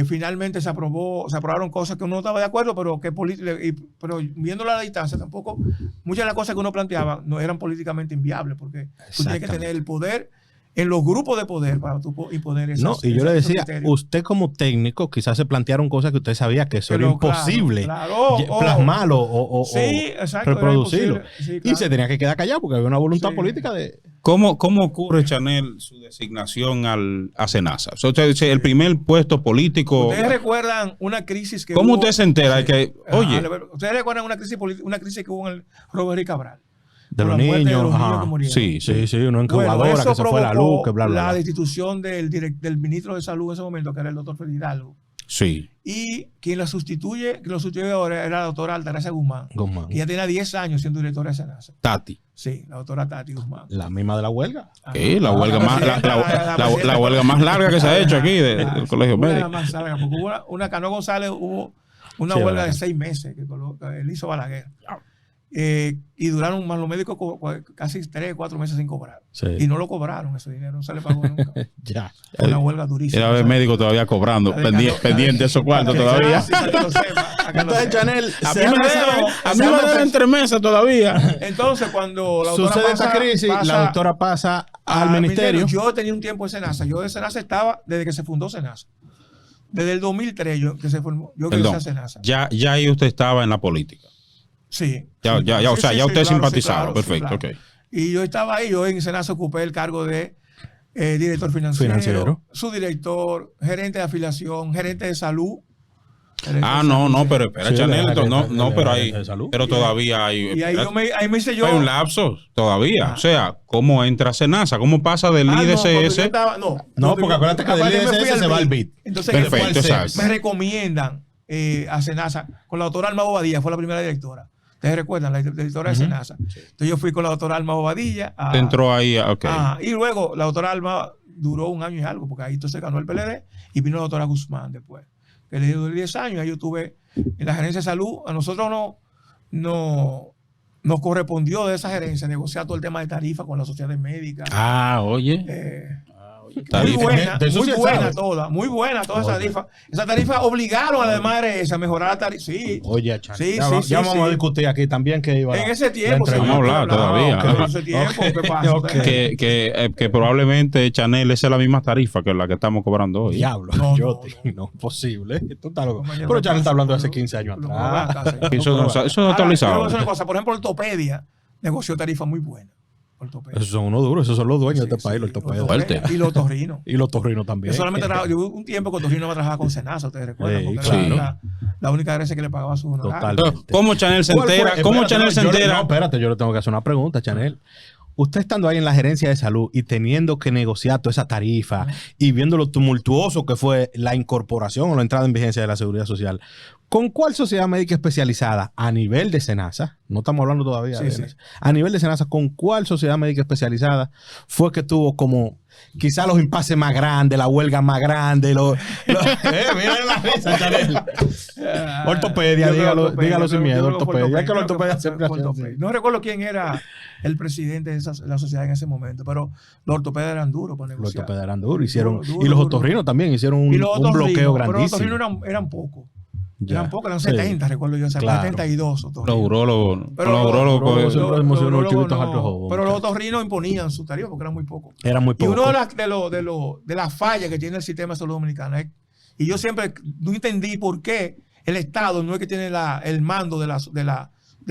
finalmente se aprobaron cosas que uno no estaba de acuerdo, pero pero viéndolo a la distancia tampoco, muchas de las cosas que uno planteaba no eran políticamente inviables, porque tú tienes que tener el poder en los grupos de poder para tú imponer esas, No, y yo le esos decía, criterios. usted como técnico quizás se plantearon cosas que usted sabía que eso era Pero imposible claro, plasmarlo o sí, exacto, era reproducirlo. imposible. Sí, Y claro. se tenía que quedar callado porque había una voluntad Sí. política de... ¿Cómo ocurre, Chanel, su designación a Senasa? O sea, usted dice, el primer puesto político. ¿Ustedes recuerdan una crisis que ¿Cómo hubo? usted se entera? Que, oye, ¿ustedes recuerdan una crisis que hubo en el Robert y Cabral? De Por los la muerte de niños, los niños ajá. que murieron. sí, sí. Sí, una Bueno, incubadora eso que se fue a la provocó luz, que bla, bla, la bla. destitución del ministro de Salud en ese momento, que era el doctor Félix Hidalgo. Sí. Y quien lo sustituye ahora era la doctora Altagracia Guzmán, Guzmán. que ya tenía 10 años siendo directora de Senasa. Tati. Sí, la doctora Tati Guzmán. La misma de la huelga. Sí, la huelga más, la presidenta. huelga más larga que se ha hecho aquí del Sí, Colegio una de Médico. las más largas, porque hubo una Cano González, hubo una Sí, huelga verdad. de 6 meses que él hizo Balaguer. Y duraron más los médicos casi 3 o 4 meses sin cobrar. Sí. Y no lo cobraron ese dinero, no se le pagó nunca. Ya. Fue una huelga durísima. Era el médico todavía cobrando, La de pendiente de esos cuartos todavía. Entonces, Chanel, A se mí llama- me deben 3 meses todavía. Entonces, cuando la doctora sucede esta crisis, pasa la doctora pasa al ministerio. Yo tenía un tiempo en Senasa. Yo de Senasa estaba desde que se fundó Senasa. Desde el 2003 que se formó. Yo Perdón, ingresé a Senasa. ya ahí usted estaba en la política. Sí. Ya, o sea, ya usted simpatizaba. claro, Perfecto, claro. ok. Y yo estaba ahí, yo en Senasa ocupé el cargo de director financiero, subdirector, gerente de afiliación, gerente de salud. No, pero espera, Sí, Chanel, la no, gerente pero ahí, de salud. pero todavía hay, Y ahí me hice yo. hay un lapso todavía. O sea, ¿cómo entra Senasa? ¿Cómo pasa del No, cuando yo IDCS? estaba- No, porque acuérdate que del aparte me fui IDCS al se va al BID. Entonces, Perfecto, ¿qué fue? exacto. Me recomiendan a Senasa con la doctora Alma Bobadilla, fue la primera directora. ¿Ustedes recuerdan? La directora de Senasa. Entonces yo fui con la doctora Alma Bobadilla. Te entró ahí, ok. Y luego la doctora Alma duró 1 año y algo, porque ahí entonces ganó el PLD y vino la doctora Guzmán después, que le dio 10 años. Ahí yo tuve en la gerencia de salud. A nosotros nos correspondió de esa gerencia negociar todo el tema de tarifa con las sociedades médicas. Oye. Tarifa. Muy buena toda esa tarifa. Esa tarifa obligaron a la MRS a mejorar la tarifa. Sí. Oye, Chan, Sí, ya vamos a discutir aquí también que iba en ese tiempo. Vamos a hablar todavía. En ese tiempo, ¿qué pasa? Okay. Que probablemente Chanel esa es la misma tarifa que la que estamos cobrando hoy. Diablo, no, posible. Tú estás loco. Compañero, Pero Chanel está hablando de hace no, 15 años no, atrás. Eso es Ahora, actualizado. quiero decir una cosa. Por ejemplo, Ortopedia negoció tarifa muy buena. Ortopedia. Esos son unos duros, esos son los dueños Sí, de este país, sí, los ortopedas. Fuerte. Y los torrinos. Y los torrinos también. Yo solamente yo hubo un tiempo que Torrino no trabajaba con Senasa, ustedes recuerdan, Sí, porque claro. era la única gracia que le pagaba su honorario. Totalmente. ¿Cómo Chanel se ¿Cuál fue? entera? ¿Cómo Espérate, Chanel se no, entera? No, espérate, yo le tengo que hacer una pregunta, Chanel. Usted estando ahí en la gerencia de salud y teniendo que negociar toda esa tarifa y viendo lo tumultuoso que fue la incorporación o la entrada en vigencia de la seguridad social, ¿con cuál sociedad médica especializada a nivel de SENASA, no estamos hablando todavía de SENASA, a nivel de SENASA, con cuál sociedad médica especializada fue que tuvo como quizá los impases más grandes, la huelga más grande, miren la risa, Chanel. Ortopedia, dígalo sin miedo, ortopedia. Que la ortopedia siempre hace así. No recuerdo quién era el presidente de la sociedad en ese momento, pero los ortopedas eran duros para Los negociar. ortopedas eran duros, hicieron, Duro, y los duro. otorrinos también hicieron un bloqueo Pero los grandísimo. otorrinos eran pocos. Ya. Eran pocos, eran Sí. 70, recuerdo yo, Claro. 72 Los otorrinos. urólogos. Pero Los urólogos. los- siempre hemos sido unos los- chivitos no, altos jóvenes, pero los muchachos. otorrinos imponían su tarifa porque eran muy pocos. Era muy Y poco. uno de las fallas que tiene el sistema de salud dominicano es, y yo siempre no entendí por qué el Estado no es que tiene el mando de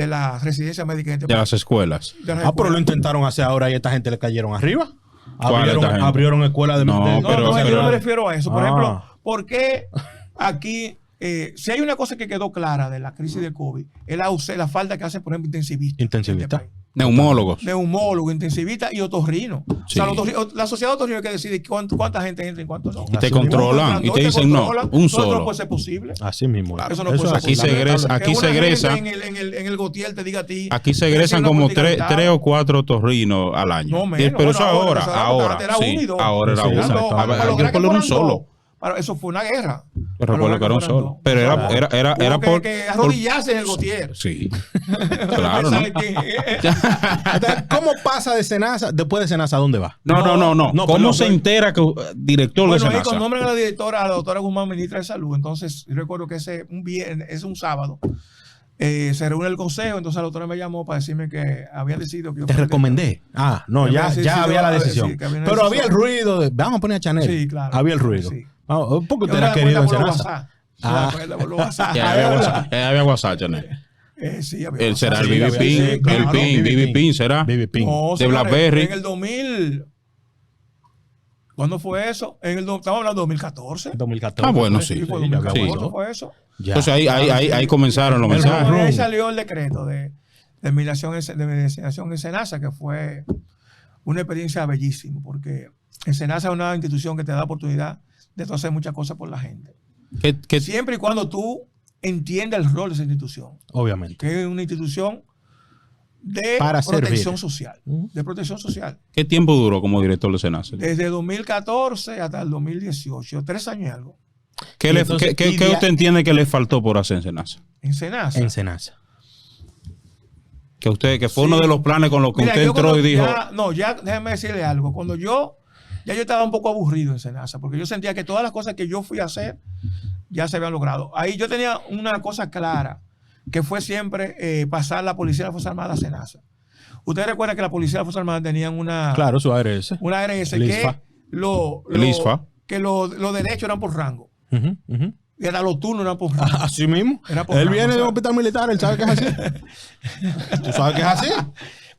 la residencia médica en este De país. las escuelas. De las Pero lo escuelas. intentaron hacer ahora y esta gente le cayeron arriba. ¿Cuál esta gente? Abrieron escuelas de... No, No, no, yo no me refiero a eso. Por Ah. ejemplo, ¿por qué aquí, si hay una cosa que quedó clara de la crisis del COVID, es la falta que hacen, por ejemplo, intensivistas. Intensivista. en este país. Neumólogos. Neumólogo, intensivista y otorrino. Sí. O sea, la sociedad otorrino que decide cuánta gente entra y cuánto no. Y te Así controlan. Y te dicen no, un Eso no solo. puede ser posible. Así mismo. Eso no puede ser Aquí se posible. egresa- aquí Que se una gente egresa- en el Gautier te diga a ti. Aquí se que egresan tiene una como política dental. 3 o 4 torrinos al año. No, menos. Pero eso Ahora, ahora. antes era Sí, uno y dos. ahora era Sí, uno. exacto. Para Yo lograr que por un fueran solo. dos. Eso fue una guerra. Yo recuerdo que era un solo. Pero era Hubo por. que arrodillarse en el Gautier. Sí. Claro, ¿no? Entonces, ¿cómo pasa de Senasa? Después de Senasa, ¿a dónde va? No. ¿Cómo perdón, se entera que director de Bueno, ahí Senasa? con nombre a la directora, a la doctora Guzmán, ministra de Salud. Entonces, yo recuerdo que un sábado, se reúne el consejo. Entonces, la doctora me llamó para decirme que habían decidido que yo Te fuera recomendé. Ah, no, Que ya había decidido- había la decisión. sí, que había una Pero había el decisión. ruido de, vamos a poner a Chanel. Sí, claro. Había el ruido. Sí. Vamos, porque Yo usted me era da querido en cuenta por los Senasa. WhatsApp. Ah. Me da cuenta por los WhatsApp. Ya había WhatsApp, Chanel. Sí, había Él será el WhatsApp. BB Pin. Sí, claro. El BB Pin será. Baby Pink. No, de señores, BlackBerry. En el 2000. ¿Cuándo fue eso? Estamos hablando de 2014. 2014. Ah, bueno, sí. fue ya había 2014 WhatsApp. fue eso. Ya. Entonces ahí comenzaron los El mensajes. room. Ahí salió el decreto de mediación en Senasa, que fue una experiencia bellísima, porque en Senasa es una institución que te da oportunidad de tú hacer muchas cosas por la gente. ¿Qué- Siempre y cuando tú entiendas el rol de esa institución, Obviamente. que es una institución de Para protección servir. social. Ujú. De protección social. ¿Qué tiempo duró como director de Senasa? Desde 2014 hasta el 2018, 3 años y algo. ¿Qué Y entonces, qué y de- usted entiende que le faltó por hacer en Senasa? En Senasa. En Senasa. Que fue Sí. uno de los planes con los que Mira, usted yo entró cuando y dijo, déjeme decirle algo. Cuando yo estaba un poco aburrido en Senasa, porque yo sentía que todas las cosas que yo fui a hacer ya se habían logrado. Ahí yo tenía una cosa clara, que fue siempre pasar la policía de la Fuerza Armada a Senasa. Ustedes recuerdan que la policía de la Fuerza Armada tenían Claro, su ARS. una ARS El ISFA. que El ISFA. los derechos eran por rango. Ujú, ujú. Y hasta los turnos eran por rango. Así mismo. Era por Él rango, viene o de sea. un hospital militar, él sabe que es así. ¿Tú sabes que es así?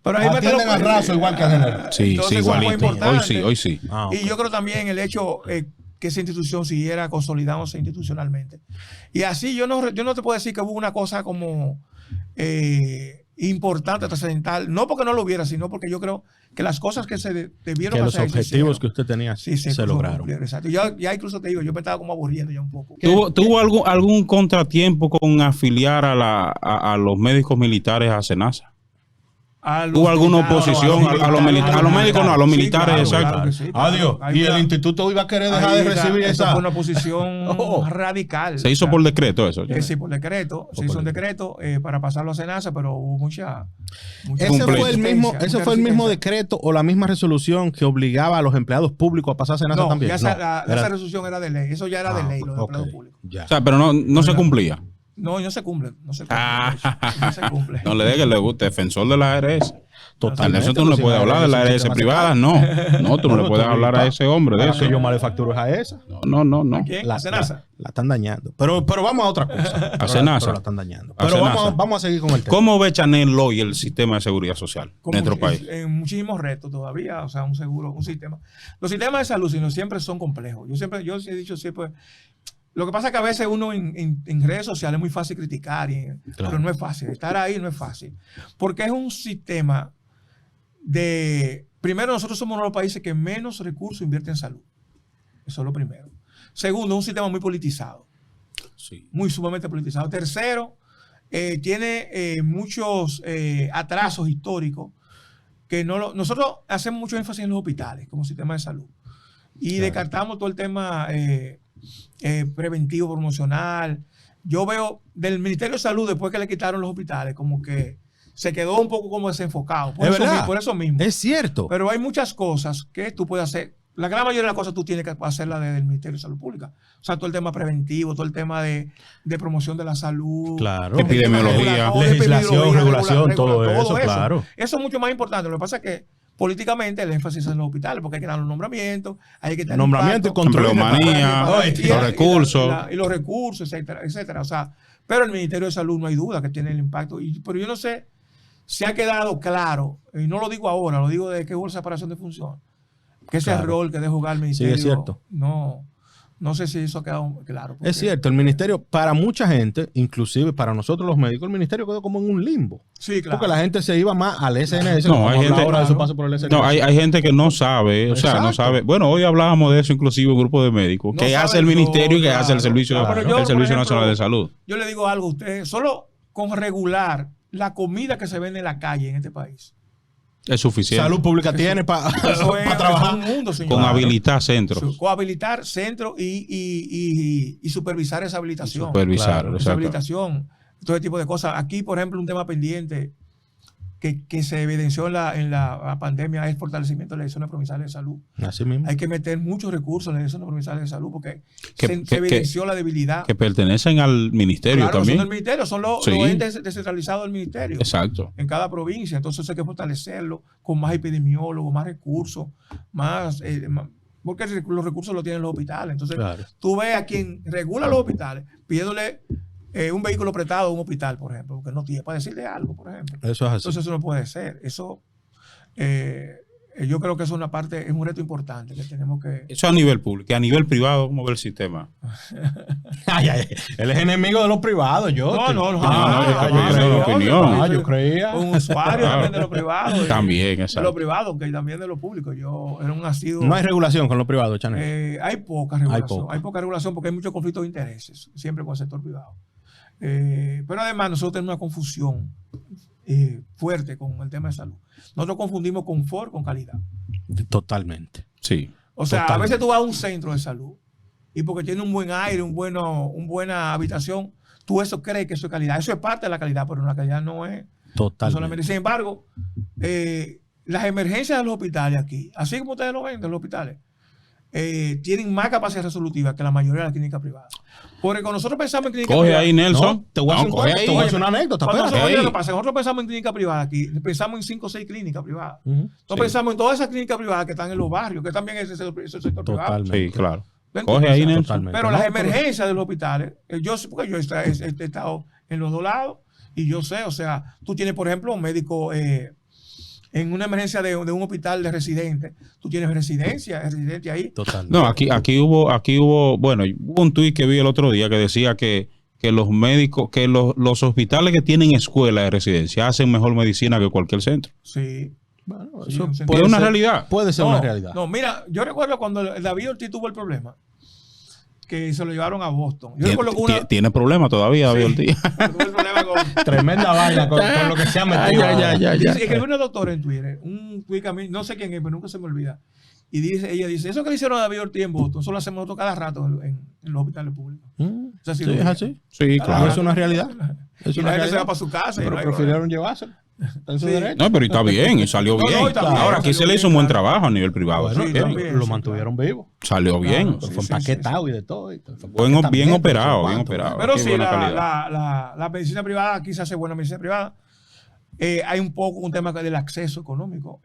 Pero ahí Atienden al raso igual que al general. sí, Entonces, sí, eso fue igualito. importante. Hoy sí. Ah, ok. Y yo creo también el hecho que esa institución siguiera consolidándose institucionalmente. Y así yo no te puedo decir que hubo una cosa como importante, trascendental, no porque no lo hubiera, sino porque yo creo que las cosas que se debieron Que los hacer se objetivos hicieron. que usted tenía Sí, se lograron. cumplieron, exacto. Ya incluso te digo, yo me estaba como aburriendo ya un poco. ¿Tuvo algún contratiempo con afiliar a los médicos militares a Senasa? ¿Hubo alguna oposición a los médicos? No, a los militares, claro, exacto. claro que sí, Adiós. claro. Y el instituto iba a querer dejar de recibir esa esa. fue una posición Oh. radical. Se hizo por decreto eso. Sí, por decreto. Se hizo un decreto para pasarlo a Senasa, pero hubo mucha Ese fue el mismo, resistencia, ese mucha fue el mismo resistencia. decreto o la misma resolución que obligaba a los empleados públicos a pasarse en esa No, también. ya esa Era- resolución era de ley. Eso ya era de ley, lo de ok, empleados públicos. ya. O sea, pero no se cumplía. No, no se cumple. No se cumple. Ah. eso, no se cumple. No le dé que le guste, defensor de la ARS. Totalmente. Eso tú no le puedes hablar de la ARS privada, no. No, tú no le puedes hablar a ese hombre de Ahora eso. que yo malefacturo es a esa. No. ¿Quién? La, ¿A Senasa? la están dañando. Pero vamos a otra cosa. Pero Senasa. pero la están dañando. A Pero Senasa. vamos a seguir con el tema. ¿Cómo ve Chanel hoy el sistema de seguridad social en nuestro país? En muchísimos retos todavía, o sea, un seguro, un sistema. Los sistemas de salud sino siempre son complejos. Yo he dicho siempre, lo que pasa es que a veces uno en redes sociales es muy fácil criticar, pero no es fácil. Estar ahí no es fácil. Porque es un sistema primero, nosotros somos uno de los países que menos recursos invierte en salud. Eso es lo primero. Segundo, un sistema muy politizado. Sí. Muy sumamente politizado. Tercero, tiene muchos atrasos históricos que nosotros hacemos mucho énfasis en los hospitales como sistema de salud y descartamos todo el tema preventivo, promocional. Yo veo del Ministerio de Salud, después que le quitaron los hospitales, como que se quedó un poco como desenfocado. Por eso mismo. Es cierto. Pero hay muchas cosas que tú puedes hacer. La gran mayoría de las cosas tú tienes que hacerlas desde el Ministerio de Salud Pública. O sea, todo el tema preventivo, todo el tema de promoción de la salud. Claro. Epidemiología. Legislación, regulación, todo eso, claro. Eso es mucho más importante. Lo que pasa es que políticamente el énfasis es en los hospitales, porque hay que dar los nombramientos, hay que dar nombramiento y control. Empleomanía, los recursos. Y los recursos, etcétera, etcétera. O sea, pero el Ministerio de Salud no hay duda que tiene el impacto. Pero yo no sé si ha quedado claro, y no lo digo ahora, lo digo desde que hubo la separación de funciones, que ese rol que debe jugar el ministerio, sí, es cierto. No sé si eso ha quedado claro. Es cierto, el ministerio, para mucha gente, inclusive para nosotros los médicos, el ministerio quedó como en un limbo. Sí, claro. Porque la gente se iba más al SNS. No, hay gente, ahora de su paso por el SNS. no, hay gente que no sabe, o sea, no Exacto. sabe. Bueno, hoy hablábamos de eso, inclusive un grupo de médicos, No que sabe hace el ministerio y que todo, hace el servicio, claro. Pero yo, el Servicio por ejemplo, Nacional de Salud. Yo le digo algo a usted, solo con regular la comida que se vende en la calle en este país. Es suficiente. Salud pública tiene para Eso es trabajar. un mundo, señor. Con habilitar centros. Cohabilitar centros y supervisar esa habilitación. Supervisar, Claro, Esa exacto. habilitación, todo ese tipo de cosas. Aquí, por ejemplo, un tema pendiente que se evidenció en la pandemia es el fortalecimiento de las direcciones provinciales de salud. Así mismo. Hay que meter muchos recursos en las direcciones provinciales de salud porque Que- se evidenció la debilidad. Que pertenecen al ministerio Claro, también. son del ministerio, son los Sí. entes descentralizados del ministerio. Exacto. En cada provincia. Entonces hay que fortalecerlo con más epidemiólogos, más recursos, porque los recursos los tienen los hospitales. Entonces Claro. tú ves a quien regula los hospitales pidiéndole un vehículo prestado a un hospital, por ejemplo, porque no tiene para decirle algo, por ejemplo. Eso es así. Entonces eso no puede ser. Eso, yo creo que eso es un reto importante que tenemos que... Eso a nivel público. Y a nivel privado, ¿cómo ve el sistema? Ay, él es enemigo de los privados, yo. Yo creía. Un usuario también de lo privado. También, De exacto. lo privado, que también de lo público. Yo era un nacido... No hay regulación con los privados, Chanel. Hay poca regulación. poca. Hay poca regulación porque hay muchos conflictos de intereses, siempre con el sector privado. Pero además nosotros tenemos una confusión fuerte con el tema de salud. Nosotros confundimos confort con calidad. Totalmente. Sí. O sea, Totalmente. a veces tú vas a un centro de salud y porque tiene un buen aire, una buena habitación, tú eso crees que eso es calidad. Eso es parte de la calidad, pero la calidad no es Totalmente. solamente. Sin embargo, las emergencias de los hospitales aquí, así como ustedes lo ven de los hospitales, tienen más capacidad resolutiva que la mayoría de las clínicas privadas. Porque cuando nosotros pensamos en clínica Coge privada, ahí, Nelson. No, te voy a hacer un coge cuento, ahí. te voy a hacer una anécdota. cuando espérate. nosotros, Ey. lo que pasa, nosotros pensamos en clínica privada aquí, pensamos en 5 o 6 clínicas privadas. Ujú. Nosotros Sí. pensamos en todas esas clínicas privadas que están en los barrios, que también es ese sector privado. Totalmente. Sí, claro. ¿Tú Coge ahí, entiendes? Nelson. Totalmente. Pero No, las pero- emergencias de los hospitales, porque yo he estado en los dos lados y yo sé, o sea, tú tienes, por ejemplo, un médico en una emergencia de un hospital de residentes, tú tienes residente ahí. Totalmente. No, aquí hubo, bueno, hubo un tuit que vi el otro día que decía que los médicos, que los hospitales que tienen escuela de residencia hacen mejor medicina que cualquier centro. Sí. Bueno, Sí, eso un sentido. puede Es una ser- realidad. Puede ser No, una realidad. No, mira, yo recuerdo cuando David Ortiz tuvo el problema. que se lo llevaron a Boston. Yo recuerdo que una... Tiene problemas todavía, David Sí, Ortiz. tuve el problema con... Tremenda vaina con lo que se ha metido. Escribió una doctora en Twitter, un tweet a mí, no sé quién es, pero nunca se me olvida. Y ella dice, eso que le hicieron a David Ortiz en Boston, eso lo hacemos nosotros cada rato en los hospitales públicos. O sea, sí, si es así. Sí, Cada claro. Es una realidad. Es Y una la gente se realidad. va para su casa. y Pero no hay prefirieron llevárselo. Está en su Sí. derecho. No, pero está bien, y salió No, bien. no, está bien, Ahora, aquí salió se le hizo bien, un buen claro. trabajo a nivel privado. Bueno, eso sí, bien. también. lo mantuvieron vivo. Salió bien. Claro, Fue sí, empaquetado y de todo. Y fue Bien empaquetamiento, operado, no sé bien cuánto. operado. Pero Qué sí, buena calidad. la medicina privada, aquí se hace buena medicina privada. Hay un tema del acceso económico,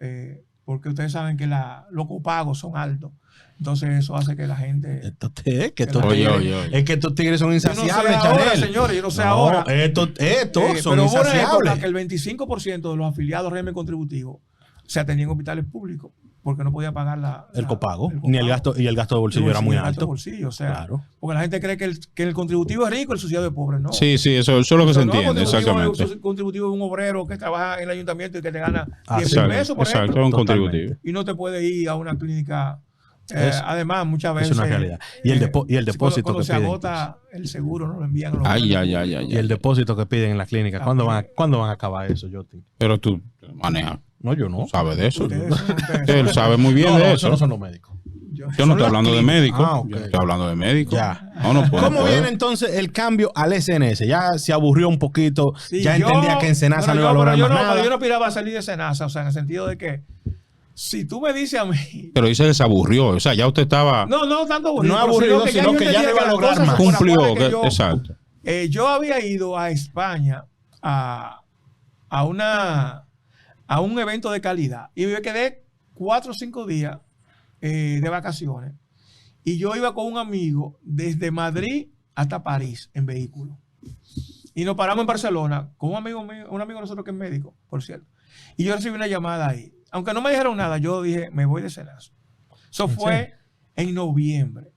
porque ustedes saben que los copagos son altos. Entonces eso hace que la gente... Es que estos Oye, tigres, oye, oye. es que estos tigres son Yo no sé insaciables, ahora, Chanel. señores, yo no sé No, ahora. estos son pero hubo una época insaciables. que el 25% de los afiliados al régimen contributivo se atendían en hospitales públicos porque no podía pagar El copago, ni el gasto, y el gasto de bolsillo era muy el gasto de alto. bolsillo, o sea, Claro. porque la gente cree que el contributivo es rico, el subsidiado es pobre, ¿no? Sí, sí, eso es lo que se No, entiende, contributivo exactamente. es contributivo de un obrero que trabaja en el ayuntamiento y que te gana 10 Exacto, pesos, por exacto, ejemplo, es un Totalmente. contributivo. y no te puede ir a una clínica. Es- Además, muchas veces. es una realidad. Y el depósito cuando que se piden, agota el seguro, no lo envían a los Ay, hospitales ay, ay, públicos. ay, Y el depósito que piden en la clínica. ¿Cuándo van a acabar eso, Joti? Pero tú manejas, No, yo no. sabes de eso. Ustedes son- Él sabe muy bien No, de eso eso. no son los médicos. Yo no son estoy las hablando de clínicas. médico. Ah, ok. Yo estoy hablando de médico. Ya. No, no puedo. ¿Cómo no puedo. viene entonces el cambio al SNS? Ya se aburrió un poquito, Sí, ya yo- entendía que en Senasa pero no iba a yo- lograr pero más yo no, nada. pero yo no aspiraba a salir de Senasa, o sea, en el sentido de que si tú me dices a mí. Pero dice que se aburrió. O sea, ya usted estaba. No tanto aburrido. No pero aburrido, sino yo que ya entendía no iba a las lograr cosas más. por la Cumplió. cual que Exacto. Yo había ido a España a un evento de calidad y me quedé 4 o 5 días de vacaciones. Y yo iba con un amigo desde Madrid hasta París en vehículo. Y nos paramos en Barcelona con un amigo mío, un amigo de nosotros que es médico, por cierto. Y yo recibí una llamada ahí. Aunque no me dijeron nada, yo dije, me voy de Senasa. Eso fue en noviembre.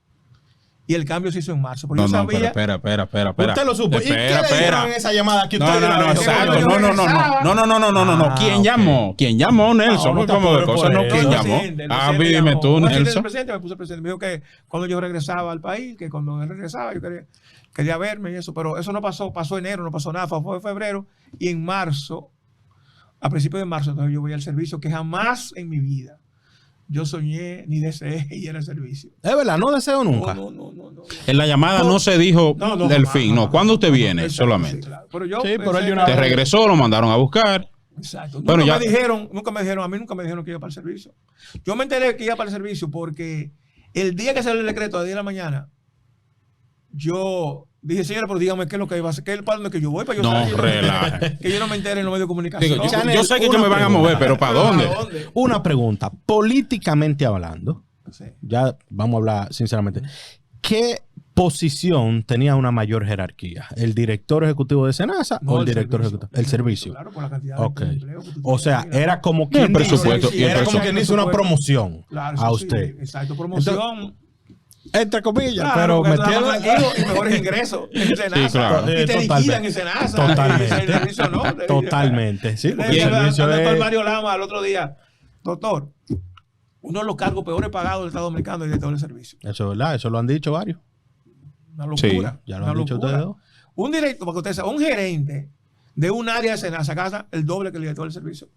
Y el cambio se hizo en marzo. Porque No, yo no, sabía... espera. Usted lo supo. ¿Y qué le dijeron en esa llamada que usted No, dio la no, vez? exacto. yo No. Ah, ¿Quién ok. llamó? ¿Quién llamó, Nelson? No, No, no te como de apures cosas, por no. eso. ¿Quién El llamó? presidente, el Ah, presidente dime llamó. tú, No, el Nelson. presidente me puso el presidente. Me dijo que cuando yo regresaba al país, que cuando él regresaba, yo quería verme y eso. Pero eso no pasó. Pasó enero, no pasó nada. Fue febrero. Y en marzo, a principios de marzo, entonces yo voy al servicio que jamás en mi vida yo soñé ni deseé ir al servicio. Es verdad, no deseo nunca. No. En la llamada no se dijo No, del jamás, fin. jamás, No, ¿cuándo usted jamás. viene? Exacto, Solamente. sí, claro. Pero yo Sí, pero él de pensé una que- Te regresó, lo mandaron a buscar. Exacto. Bueno, nunca ya- me dijeron, a mí nunca me dijeron que iba para el servicio. Yo me enteré que iba para el servicio porque el día que salió el decreto, a 10 de la mañana, yo dije, señora, pero dígame qué es lo que iba a hacer, para dónde que yo voy, para yo No, salir, relaje. que yo no me entere en los medios de comunicación. Digo, yo, Chanel, yo sé que una me van a pregunta. mover, pero ¿para dónde? Una pregunta. Políticamente hablando, Sí. ya vamos a hablar sinceramente, ¿qué posición tenía una mayor jerarquía? ¿El director ejecutivo de Senasa No, o el el director servicio. ejecutivo? El servicio. Claro, por la cantidad Ok. de empleo que tú O tienes sea, ahí, ¿no? era como el quien presupuesto, dice, y el era como presupuesto. quien dice una promoción Claro, a eso sí, usted. exacto, promoción. Entre comillas, Claro, pero porque te da metiendo más tranquilo y mejores ingresos en Senasa. claro. Y te Totalmente. liquidan en Senasa. Totalmente. El servicio no. Totalmente, sí. Porque el Anda servicio el doctor es... Mario Lama el otro día. Doctor, uno de los cargos peores pagados del Estado Dominicano es director del servicio. Eso es verdad, eso lo han dicho varios. Una locura. Sí, ya lo una han dicho locura. ustedes dos. Un director, para que usted sepa, un gerente de un área de Senasa gasta el doble que el director del servicio.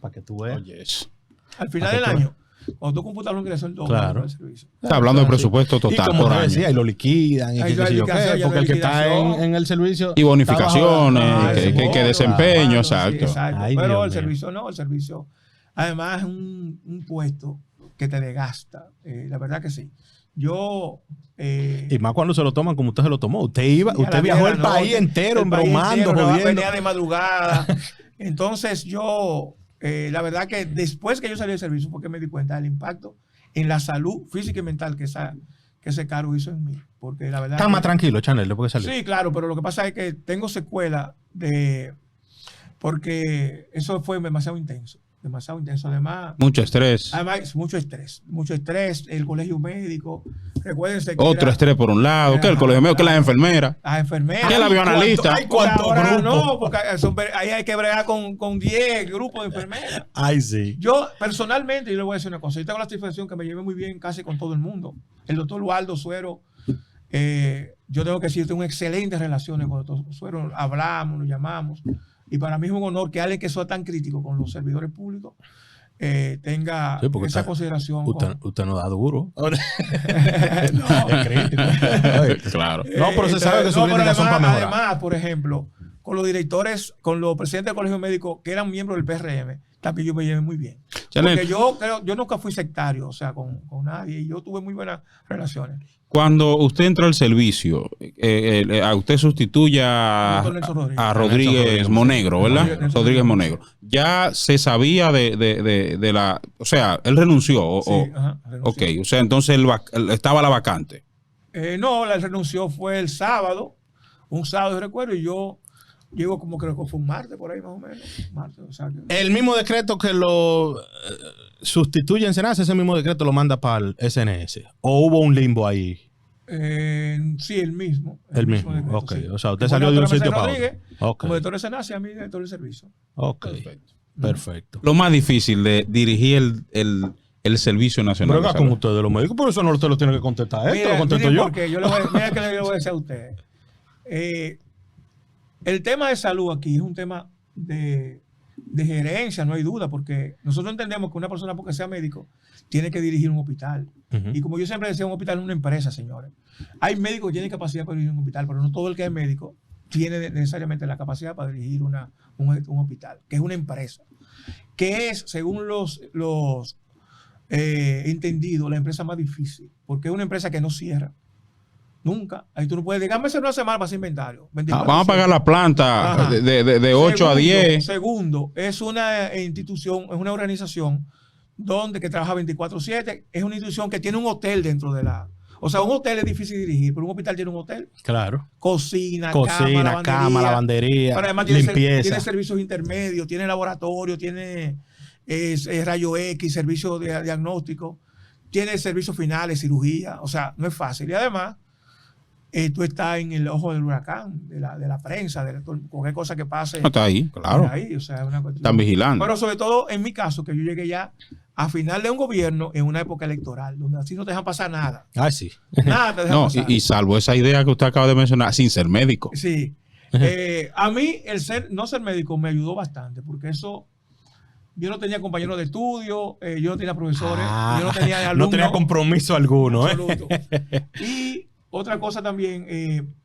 Para que tú veas. Oye, eso. Al final Para del que tú año, cuando tú computas lo ingresos, el doble Claro. del servicio. Está hablando de presupuesto Y total como por te año. decía, y lo liquidan, y Ahí qué hay sé yo qué, liquidación, ya porque el que está liquidación. en el servicio... Y bonificaciones, está bajo- que bono, desempeño, claro, exacto. sí, exacto. Ay, Pero Dios el mío. servicio no, el servicio. Además, es un puesto que te desgasta. La verdad que sí. Yo. Y más cuando se lo toman como usted se lo tomó. Usted iba, y a la usted viajó el vieja país noche, entero, el país embromando, entero, jodiendo. venía de madrugada. Entonces, yo, la verdad que después que yo salí del servicio, fue que me di cuenta del impacto en la salud física y mental que ese cargo hizo en mí. Porque la verdad. Está que- más tranquilo, Chanel, después que salió. Sí, claro, pero lo que pasa es que tengo secuela porque eso fue demasiado intenso. demasiado intenso. Además, Mucho estrés. mucho estrés, el colegio médico. Recuérdense que Otro estrés por un lado, que el colegio médico, que las enfermeras. las enfermeras. Que la bioanalista. Ahora no, porque ahí hay que bregar con 10 grupos de enfermeras. Ay, sí. Yo, personalmente, yo le voy a decir una cosa. Yo tengo la satisfacción que me llevé muy bien casi con todo el mundo. El doctor Waldo Suero, yo tengo que decir, tengo excelentes relaciones con el doctor Suero. Hablamos, nos llamamos. Y para mí es un honor que alguien que sea tan crítico con los servidores públicos tenga esa consideración. Usted no da duro. No. Claro. No, pero se sabe que sus críticas son para mejorar. Además, por ejemplo, con los directores, con los presidentes del Colegio Médico que eran miembros del PRM, también yo me llevé muy bien. Chanel, Porque yo nunca fui sectario, o sea, con nadie, y yo tuve muy buenas relaciones. cuando usted entró al servicio, a usted sustituye a Rodríguez Monegro, ¿verdad? Rodríguez Monegro. Ya se sabía de la... O sea, él renunció. Renunció. Ok, o sea, entonces estaba la vacante. No, él renunció fue el sábado, un sábado, yo recuerdo, y yo llego como creo que fue un martes, por ahí más o menos. Martes, o sea, el mismo decreto que lo sustituye en Senasa, ese mismo decreto lo manda para el SNS. ¿O hubo un limbo ahí? Sí, el mismo. El mismo, decreto, ok. Sí. O sea, usted como salió de un sitio para otro. Okay. Como director de Senasa y a mí director del servicio. Ok, perfecto. Lo más difícil de dirigir el Servicio Nacional. Pero con ustedes los médicos, por eso no usted lo tiene que contestar. Esto lo contesto yo. Porque mira que le voy a decir a usted. El tema de salud aquí es un tema de gerencia, no hay duda, porque nosotros entendemos que una persona, porque sea médico, tiene que dirigir un hospital. Y como yo siempre decía, un hospital es una empresa, señores. Hay médicos que tienen capacidad para dirigir un hospital, pero no todo el que es médico tiene necesariamente la capacidad para dirigir un hospital, que es una empresa, que es, según los entendidos, la empresa más difícil, porque es una empresa que no cierra. Nunca. Ahí tú no puedes decir, hace una semana para hacer inventario. Vamos a pagar la planta de 8 a 10. Segundo, es una institución, es una organización que trabaja 24/7. Es una institución que tiene un hotel dentro de la... O sea, un hotel es difícil de dirigir, pero un hospital tiene un hotel. Claro. Cocina, cama, lavandería, pero además limpieza. Tiene servicios intermedios, tiene laboratorio, tiene rayo X, servicio de diagnóstico, tiene servicios finales, cirugía. O sea, no es fácil. Y además... tú estás en el ojo del huracán, de la prensa, de cualquier cosa que pase. No, está ahí, claro. Ahí, o sea, es una cuestión. Están vigilando. Pero sobre todo en mi caso, que yo llegué ya a final de un gobierno en una época electoral, donde así no te dejan pasar nada. Ah, sí. Nada te dejan pasar. Y salvo esa idea que usted acaba de mencionar, sin ser médico. Sí. A mí, no ser médico me ayudó bastante, porque eso... Yo no tenía compañeros de estudio, yo no tenía profesores, yo no tenía alumnos. No tenía compromiso alguno, absoluto. Y otra cosa también,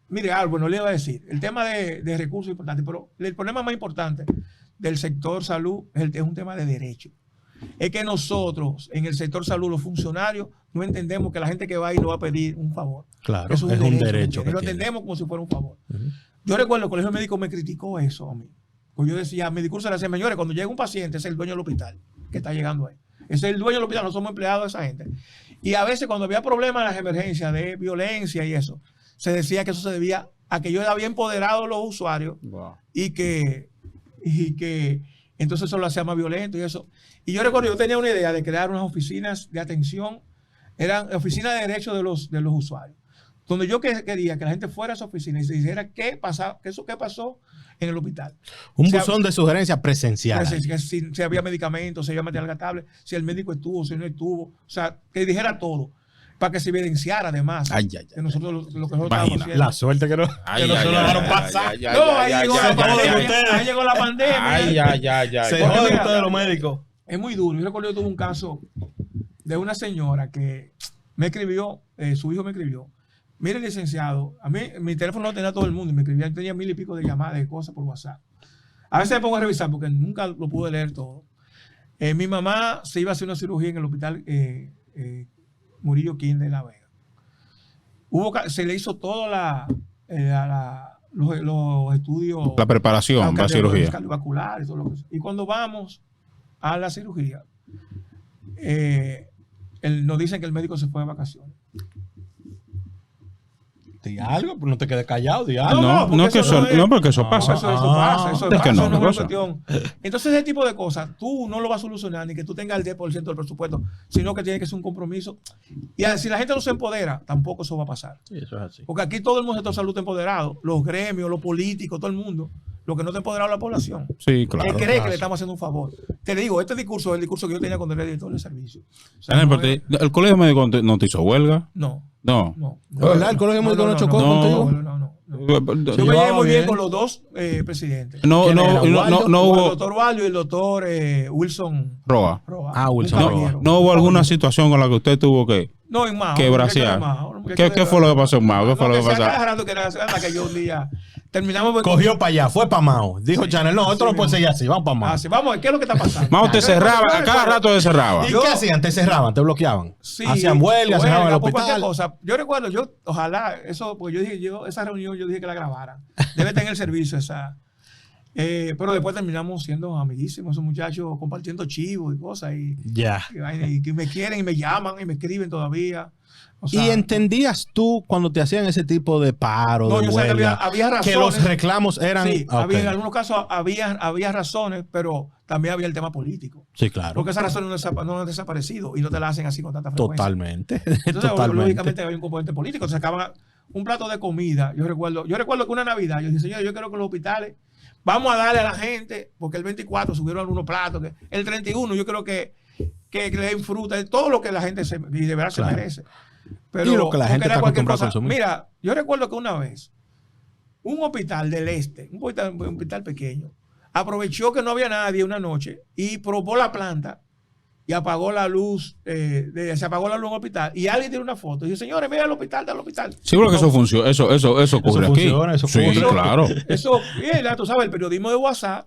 mire, bueno, le iba a decir, el tema de recursos es importante, pero el problema más importante del sector salud es un tema de derecho. Es que nosotros, en el sector salud, los funcionarios, no entendemos que la gente que va ahí no va a pedir un favor. Claro, es un derecho. Lo entendemos como si fuera un favor. Yo recuerdo, el colegio médico me criticó eso a mí. Pues yo decía, mi discurso era decir, señores, cuando llega un paciente, es el dueño del hospital que está llegando ahí. Ese es el dueño del hospital, no somos empleados de esa gente. Y a veces cuando había problemas en las emergencias de violencia y eso, se decía que eso se debía a que yo había empoderado a los usuarios. Wow. y que entonces eso lo hacía más violento y eso. Y yo recuerdo, yo tenía una idea de crear unas oficinas de atención, eran oficinas de derechos de los usuarios, donde yo quería que la gente fuera a esa oficina y se dijera qué pasó en el hospital. Un buzón de sugerencias presencial. Si había medicamentos, si había material gastable, si el médico estuvo, si no estuvo. O sea, que dijera todo. Para que se evidenciara además. Que nosotros lo que nosotros estábamos haciendo. La suerte que no se lo dejaron pasar. Ahí llegó la pandemia. Se joden ustedes los médicos. Es muy duro. Yo recuerdo que tuve un caso de una señora que me escribió, su hijo me escribió. Mire, licenciado, a mí mi teléfono no tenía todo el mundo y me escribía, tenía 1000 y pico de llamadas de cosas por WhatsApp. A veces me pongo a revisar porque nunca lo pude leer todo. Mi mamá se iba a hacer una cirugía en el hospital Murillo King de La Vega. Se le hizo toda los estudios. La preparación para la cirugía. Cardiovascular y todo lo que. Y cuando vamos a la cirugía, nos dicen que el médico se fue de vacaciones. Di algo, pero no te quedes callado, di algo. No, porque eso pasa. Eso pasa. Eso es que no, es una cosa. cuestión. Entonces, ese tipo de cosas, tú no lo vas a solucionar ni que tú tengas el 10% del presupuesto, sino que tiene que ser un compromiso. Y si la gente no se empodera, tampoco eso va a pasar. Sí, eso es así. Porque aquí todo el mundo está en salud empoderado, los gremios, los políticos, todo el mundo. Lo que no está empoderado es la población. Sí, claro. Que cree que le estamos haciendo un favor. Te digo, este discurso es el discurso que yo tenía cuando era director de servicio. O sea, Daniel, no pero es- ¿el colegio médico no te hizo huelga? no. No. No. ¿Verdad? ¿El colegio médico no chocó contigo? No. Yo me llevé muy bien con los dos presidentes. No ¿Quién era? hubo. El doctor Walio y el doctor Wilson Roa. Roa. Ah, Wilson Un Roa. caballero. No hubo alguna situación con la que usted tuvo que No, en Mao. bracear. ¿Qué fue lo que pasó en Mao? ¿Qué fue lo que pasó? Que yo un día terminamos. Cogió para allá, fue para Mao. Dijo Chanel, no, esto no puede ser así, vamos para Mao. Vamos, ¿qué es lo que está pasando? Mao te cerraba, a cada rato te cerraba. ¿Y qué hacían? ¿Te cerraban? ¿Te bloqueaban? Sí, Hacían huelgas, cerraban el por cualquier hospital. cosa. Yo recuerdo, ojalá, eso, porque esa reunión yo dije que la grabaran. Debe estar en el servicio esa. Pero después terminamos siendo amiguísimos, esos muchachos compartiendo chivos y cosas. Ya. Y que me quieren y me llaman y me escriben todavía. O ¿Y sea, entendías tú cuando te hacían ese tipo de paro, No, de yo sé que huelga, había razones. que los reclamos eran... Sí, Ah, ok. en algunos casos había razones, pero también había el tema político. Sí, claro. Porque esas razones no han desaparecido y no te las hacen así con tanta frecuencia. Totalmente. Entonces, Totalmente. lógicamente había un componente político. Se acaban un plato de comida. Yo recuerdo que una Navidad, yo dije, señor, yo quiero que los hospitales, vamos a darle a la gente, porque el 24 subieron algunos platos, que el 31 yo creo que le den fruta, todo lo que la gente y de verdad Claro. se merece. Pero Y lo que la no gente quería está cualquier acostumbrada a cosa. consumir. Mira, yo recuerdo que una vez un hospital del este, un hospital pequeño, aprovechó que no había nadie una noche y probó la planta y apagó la luz, se apagó la luz en el hospital y alguien tiró una foto y dice, señores, mira el hospital, del hospital. Seguro que eso funciona, eso ocurre aquí. funciona, eso Sí, ocurre. claro. Eso, mira, tú sabes, el periodismo de WhatsApp,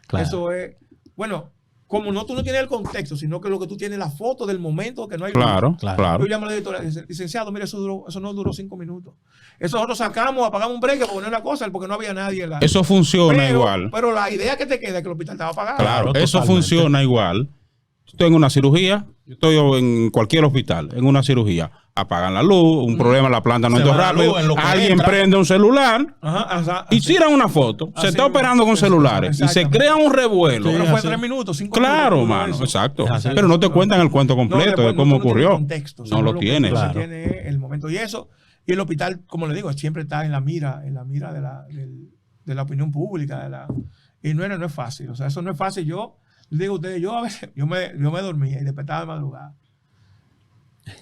Claro. eso es, bueno, como tú no tienes el contexto, sino que lo que tú tienes es la foto del momento que no hay luz. Claro, Claro. claro. Yo llamo a la editora y dice, licenciado, mire, eso no duró 5 minutos. Eso nosotros sacamos, apagamos un break para poner una cosa porque no había nadie en la... Eso funciona igual. Pero la idea que te queda es que el hospital estaba apagado. Claro, eso totalmente. funciona igual. Yo tengo una cirugía, yo estoy en cualquier hospital, en una cirugía. Apagan la luz, un problema, la planta no Se entró va la rápido. luz en lo que Alguien entra. prende un celular Ajá, y tiran una foto. Se Así está mismo. operando con celulares y se Exactamente. crea un revuelo. Pero Sí, fue así. 3 minutos, 5 Claro, minutos. mano, eso. exacto. Es así. Pero no te cuentan el cuento completo de cómo ocurrió. No lo tienes. Claro. Claro. Tiene el momento y eso. Y el hospital, como le digo, siempre está en la mira de la opinión pública. Y no es fácil. O sea, eso no es fácil. Yo les digo a ustedes, yo a veces, yo me dormía y despertaba de madrugada.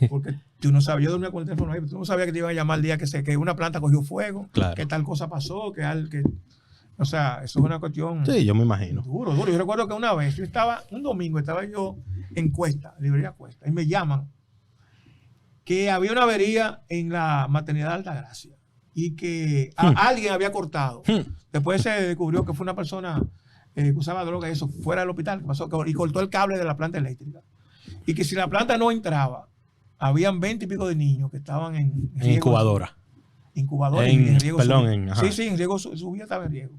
Porque tú no sabías, yo dormía con el teléfono ahí, pero tú no sabías que te iban a llamar el día que una planta cogió fuego, Claro. que tal cosa pasó, o sea, eso es una cuestión Sí, yo me imagino. duro. Yo recuerdo que una vez, un domingo estaba yo en Cuesta, librería Cuesta, y me llaman que había una avería en la maternidad de Altagracia y que alguien había cortado. Después se descubrió que fue una persona que usaba droga y eso fuera del hospital, que pasó, y cortó el cable de la planta eléctrica. Y que si la planta no entraba, habían 20 y pico de niños que estaban en En incubadora. Incubadora En- riesgo. perdón, Sí, sí, en riesgo, su vida estaba en riesgo.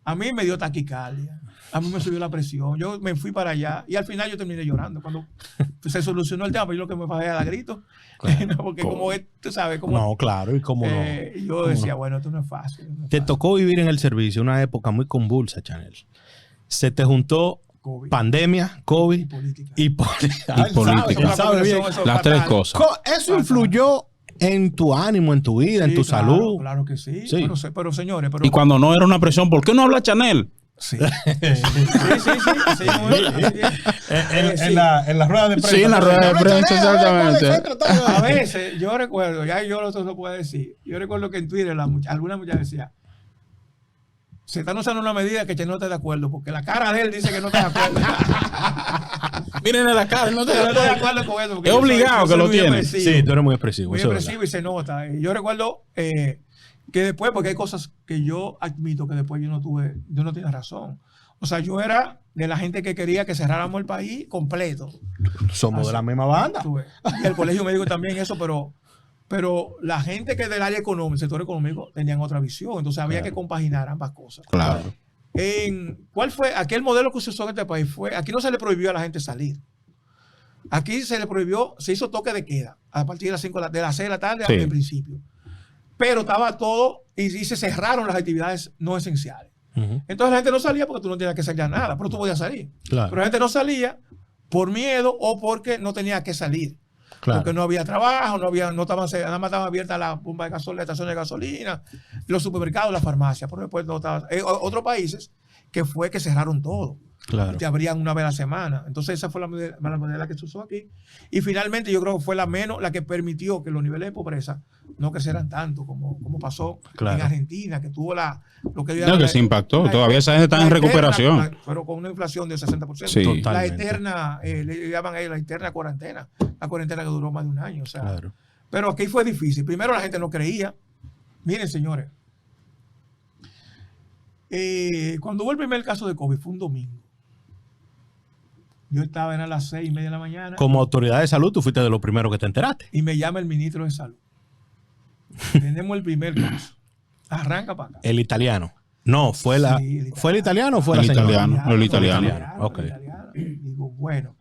A mí me dio taquicardia, a mí me subió la presión, yo me fui para allá y al final yo terminé llorando cuando se solucionó el tema, pero yo lo que me bajé a gritos, Claro. porque como tú sabes, como No, claro, y cómo no. yo decía, bueno, esto no es fácil. no es Te fácil. tocó vivir en el servicio una época muy convulsa, Chanel. Se te juntó COVID pandemia, COVID y política. y política. Y política. Él sabe bien. Eso Las tres fatal. cosas. Eso influyó en tu ánimo, en tu vida, en Sí, tu claro, salud. Claro que sí. Sí. Pero señores, pero Y cuando no era una presión, ¿por qué no habla Chanel? sí. Sí, En la rueda de prensa. Sí, en la rueda de prensa, exactamente. A veces, yo recuerdo, ya yo lo puedo decir, yo recuerdo que en Twitter alguna muchacha decía, se están usando una medida que no está de acuerdo, porque la cara de él dice que no está de acuerdo. Miren en la cara, no te Yo no estoy de acuerdo con eso. porque Es yo soy- obligado yo que soy lo muy tiene. expresivo, Sí, tú eres muy expresivo. muy eso es expresivo y se nota. Y yo recuerdo que después, porque hay cosas que yo admito que después yo no tenía razón. O sea, yo era de la gente que quería que cerráramos el país completo. verdad. Somos de la misma banda. Tú ves. Y el colegio médico también eso, pero la gente que del área económica, el sector económico, tenían otra visión. Entonces había que compaginar ambas cosas. Claro. ¿Cuál fue aquel modelo que se usó en este país? Aquí no se le prohibió a la gente salir. Aquí se le prohibió, se hizo toque de queda a partir de las 6 de la tarde Sí. en principio. pero estaba todo y se cerraron las actividades no esenciales. Ujú. Entonces la gente no salía porque tú no tenías que salir a nada, pero tú podías salir. Claro. Pero la gente no salía por miedo o porque no tenía que salir. Claro. Porque no había trabajo, nada más estaban abiertas las bombas de gasolina, las estaciones de gasolina, los supermercados, las farmacias. Por después no estaba. Otros países que fue que cerraron todo. Claro. Te abrían una vez a la semana. Entonces esa fue la manera que se usó aquí. Y finalmente yo creo que fue la que permitió que los niveles de pobreza no crecieran tanto como pasó Claro. en Argentina, que tuvo lo que No, que se impactó. Todavía esa gente está en recuperación. Pero con una inflación del 60%. Sí. La Totalmente. eterna, le llaman ahí la eterna cuarentena. La cuarentena que duró más de un año. O sea, Claro. pero aquí fue difícil. Primero la gente no creía. Miren, señores. Cuando hubo el primer caso de COVID fue un domingo. Yo estaba a las 6:30 de la mañana Como autoridad de salud, tú fuiste de los primeros que te enteraste. y me llama el ministro de Salud. Tenemos el primer caso. Arranca para acá. El italiano. No, fue la. Sí, el italiano. ¿Fue el italiano o fue la El señora? italiano. el italiano. Ok. el italiano. Digo, bueno,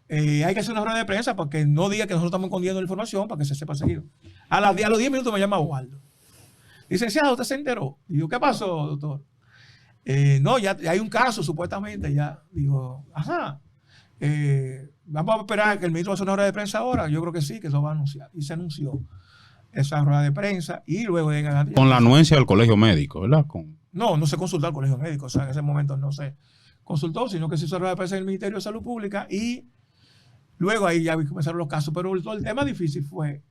hay que hacer una rueda de prensa porque no diga que nosotros estamos escondiendo la información para que se sepa seguido. A los 10 minutos me llama Waldo. Licenciado, ¿usted se enteró? Digo, ¿qué pasó, doctor? No, ya hay un caso, supuestamente, ya. Digo, ajá. Vamos a esperar que el ministro va a hacer una rueda de prensa ahora. Yo creo que sí, que eso va a anunciar. Y se anunció esa rueda de prensa y luego de en adelante. Con la anuencia del colegio médico, ¿verdad? No se consultó al colegio médico. O sea, en ese momento no se consultó, sino que se hizo rueda de prensa en el Ministerio de Salud Pública y luego ahí ya comenzaron los casos. Pero el tema difícil fue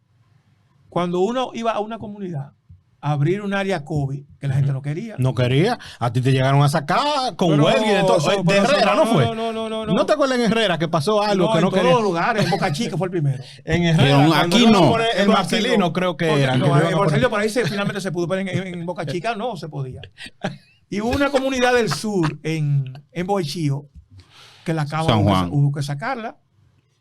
cuando uno iba a una comunidad a abrir un área COVID que la gente no quería. No quería. A ti te llegaron a sacar con Pero huelga y de todo. eso- De pero eso- Herrera, ¿no fue? No. ¿No te acuerdas en Herrera que pasó algo que en no todos quería? los lugares. En Boca Chica fue el primero. En Herrera. Pero cuando aquí iban a no. poner El Marcelino creo que era. No, que lo iban a en poner. Marcelino por ahí finalmente se pudo, pero en Boca Chica no se podía. Y hubo una comunidad del sur en Boichío que la acaba San Juan. hubo que sacarla.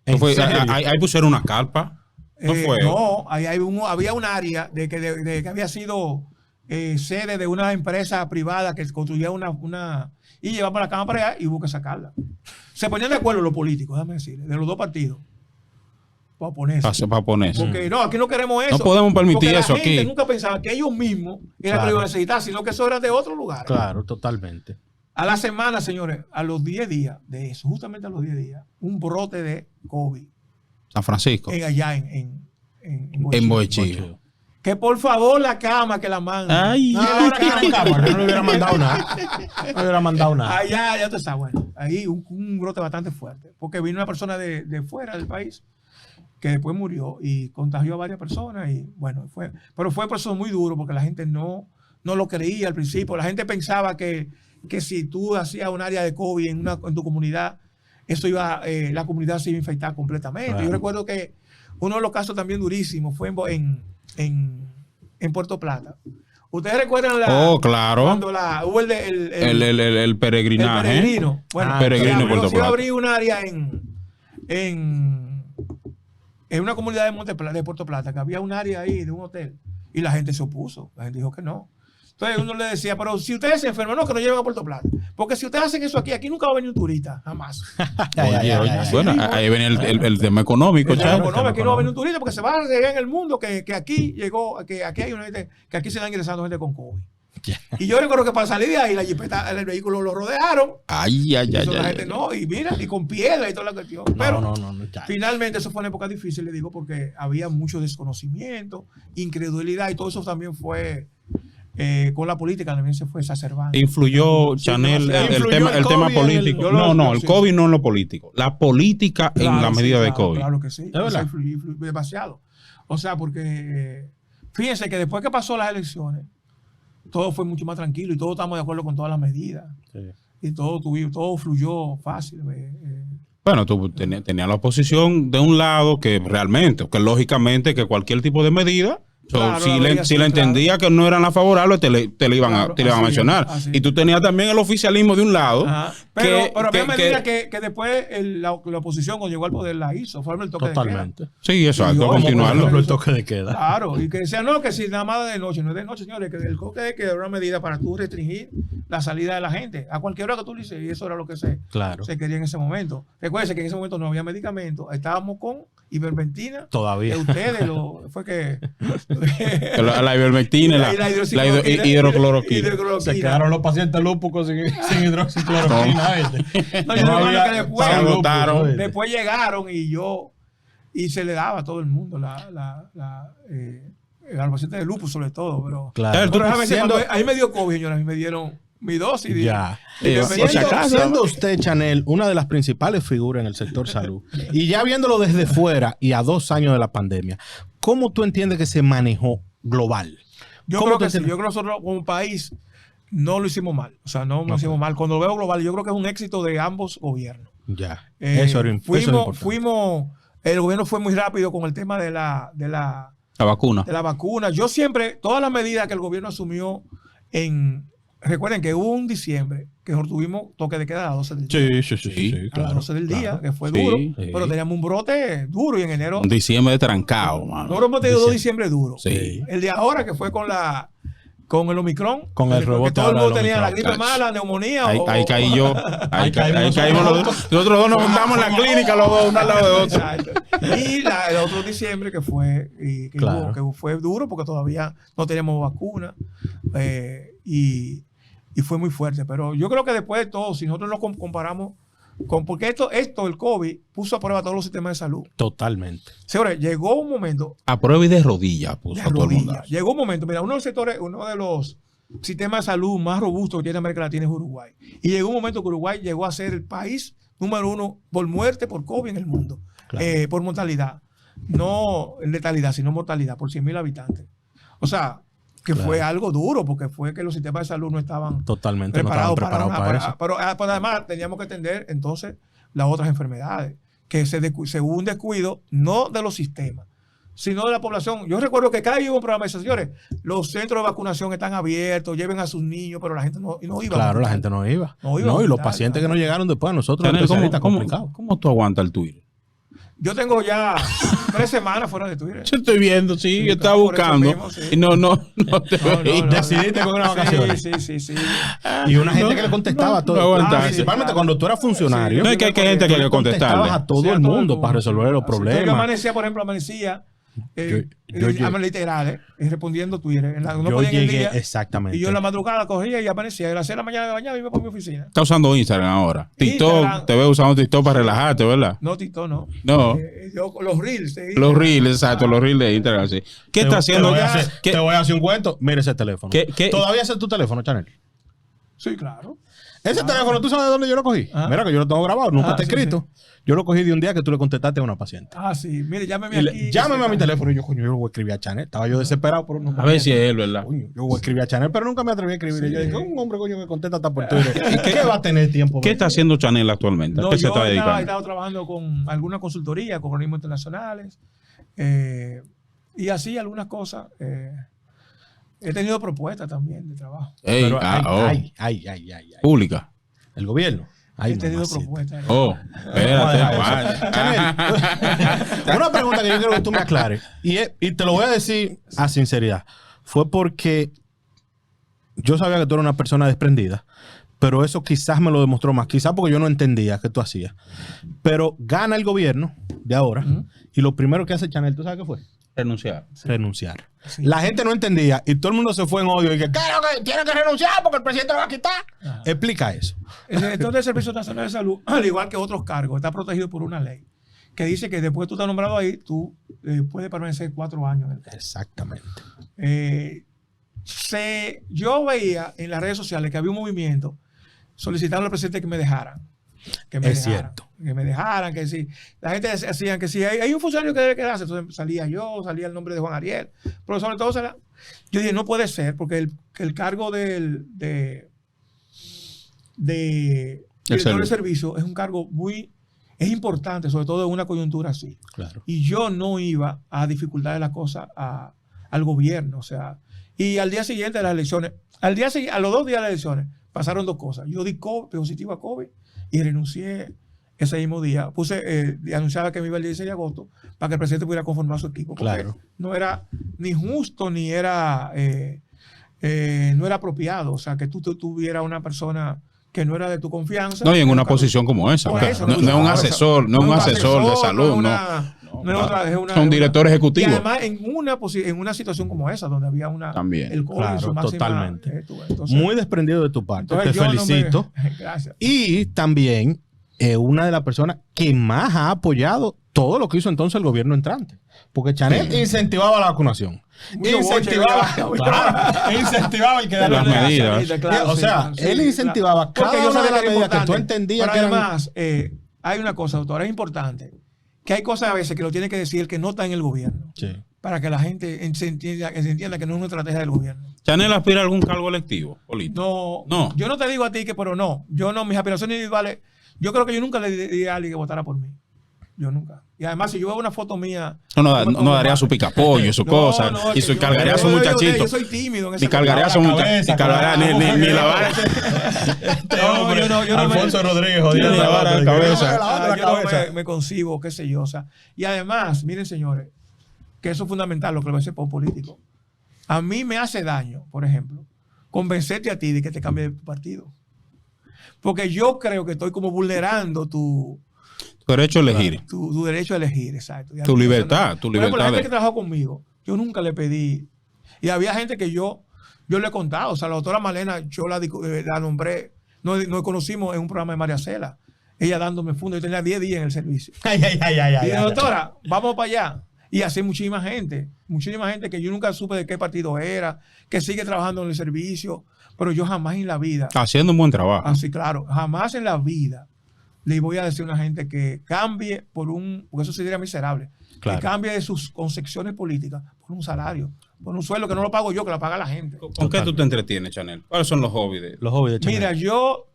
¿En serio? Ahí pusieron una carpa. No fue. No, ahí había un área de que había sido sede de una empresa privada que construía una y llevaba la cama para allá y hubo que sacarla. Se ponían de acuerdo los políticos, déjame decirle, de los dos partidos. Para ponerse. Para ponerse. Porque no, aquí no queremos eso. No podemos permitir Porque eso la gente aquí. nunca pensaba que ellos mismos eran que lo iban a necesitar, sino que eso era de otro lugar. Claro, totalmente. A la semana, señores, a los 10 días de eso, justamente a los 10 días, un brote de COVID San Francisco. allá en En Boichío. Que por favor la cama que la manda. Ay. No, no le hubiera mandado nada. No le hubiera mandado nada. Allá ya tú está bueno. Ahí un brote bastante fuerte. Porque vino una persona de fuera del país que después murió y contagió a varias personas. Y bueno, pero fue un proceso muy duro porque la gente no lo creía al principio. La gente pensaba que si tú hacías un área de COVID en tu comunidad, eso la comunidad se iba a infectar completamente. Claro. Yo recuerdo que uno de los casos también durísimos fue en Puerto Plata. ¿Ustedes recuerdan Claro. cuando hubo el El peregrinaje. el peregrino? Bueno, Peregrino en Puerto se iba a Plata. abrir un área en una comunidad de Puerto Plata, que había un área ahí de un hotel, y la gente se opuso. La gente dijo que no. Entonces uno le decía, pero si ustedes se enferman, no, que no lleven a Puerto Plata. Porque si ustedes hacen eso aquí nunca va a venir un turista, jamás. Oye, bueno, ahí viene el tema económico, Aquí chaval. no va a venir un turista porque se va a regar en el mundo que aquí llegó, que aquí hay una gente, que aquí se están ingresando gente con COVID. Y yo recuerdo que para salir de ahí, la jipeta, el vehículo lo rodearon. Ay. Y eso la gente no, y mira, y con piedra y toda la cuestión. Pero No. finalmente eso fue una época difícil, le digo, porque había mucho desconocimiento, incredulidad, y todo eso también fue, con la política también se fue exacerbando. Influyó, Sí, Chanel, demasiado. el tema COVID en político. el- No, el COVID no en lo político. La política en la Claro, medida sí, de claro, COVID. Claro que sí. ¿De verdad? Influyó demasiado. O sea, porque fíjense que después que pasó las elecciones, todo fue mucho más tranquilo y todos estamos de acuerdo con todas las medidas. Sí. Y todo fluyó fácil. Bueno, tú tenías la oposición de un lado que realmente, que lógicamente que cualquier tipo de medida, Claro, si la le veía así, entendía que no eran las favorables, te le iban Claro, a así, mencionar. así. Y tú tenías también el oficialismo de un lado. Ajá. que- Pero había que- medidas que después la oposición cuando llegó al poder la hizo. Fue el toque de Totalmente. Sí, exacto, Yo, Por continuarlo. ejemplo, el toque de queda. queda. Claro, y que decían, no, que si nada más de noche, no es de noche, señores, que el toque de queda era una medida para tú restringir la salida de la gente a cualquier hora que tú le dices, y eso era lo que Claro. se quería en ese momento. Recuérdense que en ese momento no había medicamentos, estábamos con ivermectina. Todavía. Que ustedes fue que La ivermectina, la hidrocloroquina. Se quedaron los pacientes lúpicos sin hidroxicloroquina. No, yo recuerdo que después, se agotaron. después llegaron y se le daba a todo el mundo a los pacientes de lupus sobre todo. Pero, Claro. pero déjame decir, cuando a mí me dio COVID, señora, a mí me dieron mi dosis. Ya. Siendo Siendo usted, Chanel, una de las principales figuras en el sector salud, y ya viéndolo desde fuera y a 2 años de la pandemia, ¿cómo tú entiendes que se manejó global? Yo creo que sí. Yo creo que nosotros como país no lo hicimos mal. O sea, no lo hicimos mal. Cuando lo veo global, yo creo que es un éxito de ambos gobiernos. Ya. Eso era importante. El gobierno fue muy rápido con el tema de la vacuna. Yo siempre, todas las medidas que el gobierno asumió recuerden que hubo un diciembre que nosotros tuvimos toque de queda a las 12 del día. Sí, a las 12 del día, que fue duro. Pero teníamos un brote duro y en enero. Un diciembre de trancado, mano. Nosotros hemos tenido 2 diciembre duros. Sí. El de ahora, que fue con el Omicron. Con el rebote. Todo el mundo tenía la gripe mala, neumonía. Ahí caí yo. Ahí caímos los dos. Nosotros dos nos juntamos en la clínica, los dos, uno al lado de otro. Exacto. Y el otro diciembre que fue duro porque todavía no teníamos vacuna. Y fue muy fuerte. Pero yo creo que después de todo, si nosotros nos comparamos porque el COVID puso a prueba todos los sistemas de salud. Totalmente. Señores, llegó un momento. A prueba y de rodillas puso a todo el mundo. Llegó un momento, mira, uno de los sistemas de salud más robustos que tiene América Latina es Uruguay. Y llegó un momento que Uruguay llegó a ser el país número 1 por muerte por COVID en el mundo. Claro. Por mortalidad. No en letalidad, sino mortalidad por 100,000 habitantes. O sea, que fue algo duro, porque fue que los sistemas de salud no estaban totalmente preparados para eso. Pero además teníamos que atender entonces las otras enfermedades, que se hubo un descuido no de los sistemas, sino de la población. Yo recuerdo que cada día hubo un programa de señores, los centros de vacunación están abiertos, lleven a sus niños, pero la gente no iba. Claro, la gente no iba. Y los pacientes que no llegaron después a nosotros, ¿Cómo tú aguantas el Twitter? Yo tengo ya 3 semanas fuera de Twitter. Yo estoy viendo, yo estaba buscando. Mismo, sí. Y no te decidiste con una vacaciones. Sí. Y una gente que le contestaba a todo. Principalmente cuando tú eras funcionario. No, es que hay gente que le contestaba a todo el mundo para resolver los problemas. Yo amanecía, por ejemplo, literal, respondiendo Twitter. Yo llegué exactamente. Y yo en la madrugada cogía y amanecía. A las 6 de la mañana me bañaba y iba por mi oficina. Está usando Instagram ahora. TikTok, te veo usando TikTok para relajarte, ¿verdad? No, TikTok no. No. Los reels. Los reels, exacto, los reels de Instagram, sí. ¿Qué está haciendo? Te voy a hacer un cuento. Mira ese teléfono. ¿Todavía es tu teléfono, Chanel? Sí, claro. Ese teléfono, ¿tú sabes de dónde yo lo cogí? Mira que yo lo tengo grabado, nunca te he escrito. Sí. Yo lo cogí de un día que tú le contestaste a una paciente. Sí. Mire, llámeme aquí. Llámeme a mi teléfono. Y yo, coño, yo lo voy a escribir a Chanel. Estaba yo desesperado por a ver si es él, ¿verdad? Coño, yo voy a escribir a Chanel, pero nunca me atreví a escribir. Sí. Yo dije, un hombre, coño, que contesta hasta por Twitter. ¿Qué va a tener tiempo? ¿Qué está haciendo Chanel actualmente? ¿A qué se está dedicando? He estado trabajando con alguna consultoría, con organismos internacionales. Y así algunas cosas. He tenido propuestas también de trabajo. Pero pública. El gobierno. He tenido propuestas. Espérate. Una pregunta que yo quiero que tú me aclares. Y te lo voy a decir a sinceridad. Fue porque yo sabía que tú eras una persona desprendida. Pero eso quizás me lo demostró más. Quizás porque yo no entendía qué tú hacías. Pero gana el gobierno de ahora. Y lo primero que hace Chanel, ¿tú sabes qué fue? Renunciar. Sí. La gente no entendía y todo el mundo se fue en odio y que tiene que renunciar porque el presidente lo va a quitar. Explica eso. El director del Servicio Nacional de Salud, al igual que otros cargos, está protegido por una ley que dice que después que tú estás nombrado ahí, tú puedes permanecer 4 años en el cargo. Exactamente. Yo veía en las redes sociales que había un movimiento solicitando al presidente que me dejaran. Que me dejaran, que si la gente decía que si hay un funcionario que debe quedarse, entonces salía el nombre de Juan Ariel, pero sobre todo yo dije, no puede ser, porque el cargo del director de servicio es un cargo es importante, sobre todo en una coyuntura así. Claro. Y yo no iba a dificultar la cosa al gobierno, o sea, y al día siguiente de las elecciones, a los 2 días de las elecciones, pasaron 2 cosas. Yo di positivo a COVID y renuncié ese mismo día. Anunciaba que me iba el 16 de agosto para que el presidente pudiera conformar su equipo. Claro. No era ni justo ni era no era apropiado. O sea, que tú tuvieras una persona que no era de tu confianza. No, y en una Nunca- posición como esa. Por o sea, eso, no es un asesor, no es un asesor de salud, no. No es otra, es una, Son directores ejecutivos. Y además en una situación como esa, donde había una También. el COVID en Claro, su máxima, totalmente. entonces, Muy desprendido de tu parte. entonces Te yo no me- felicito. Gracias. Y también una de las personas que más ha apoyado todo lo que hizo entonces el gobierno entrante. Porque Chanel incentivaba la vacunación. Mucho Incentivaba, boche, claro, incentivaba el que Las medidas. O sea, él incentivaba cada Porque yo una de sabía las que era medidas que tú importante. entendías Pero que eran... además, hay una cosa, doctora, es importante, que hay cosas a veces que lo tiene que decir el que no está en el gobierno, Sí. para que la gente se entienda que no es una estrategia del gobierno. ¿Chanel aspira a algún cargo electivo político? No, No. yo no te digo a ti que, pero no, yo no, mis aspiraciones individuales, yo creo que yo nunca le diría a alguien que votara por mí. Yo nunca. Y además, si yo veo una foto mía... No daría su picapollo, su cosa, y su cargaría a su muchachito. Yo soy tímido en esa Ni cargaría a su muchachito. Ni cargaría ni lavar. No, yo no me- Alfonso Rodríguez, Ni jodiendo la vara de cabeza. yo no me concibo, qué sé yo. O sea, y además, miren, señores, que eso es fundamental, lo que lo hace por político. A mí me hace daño, por ejemplo, convencerte a ti de que te cambie de partido. Porque yo creo que estoy como vulnerando tu Derecho a elegir. tu derecho a elegir, exacto. Y a Tu mí eso libertad, no- tu Por ejemplo, la libertad gente de- que trabajó conmigo, yo nunca le pedí. Y había gente que yo le he contado. O sea, la doctora Malena, yo la nombré, nos conocimos en un programa de María Cela. Ella dándome fondo, yo tenía 10 días en el servicio. Ay. Y dije, doctora, vamos para allá. Y así muchísima gente que yo nunca supe de qué partido era, que sigue trabajando en el servicio, pero yo jamás en la vida, Haciendo un buen trabajo. así claro, jamás en la vida le voy a decir a una gente que cambie porque eso sería miserable, Claro. que cambie de sus concepciones políticas por un salario, por un sueldo que no lo pago yo, que lo paga la gente. ¿Con qué tú te entretienes, Chanel? ¿Cuáles son los hobbies de Los hobbies de Chanel. Mira, yo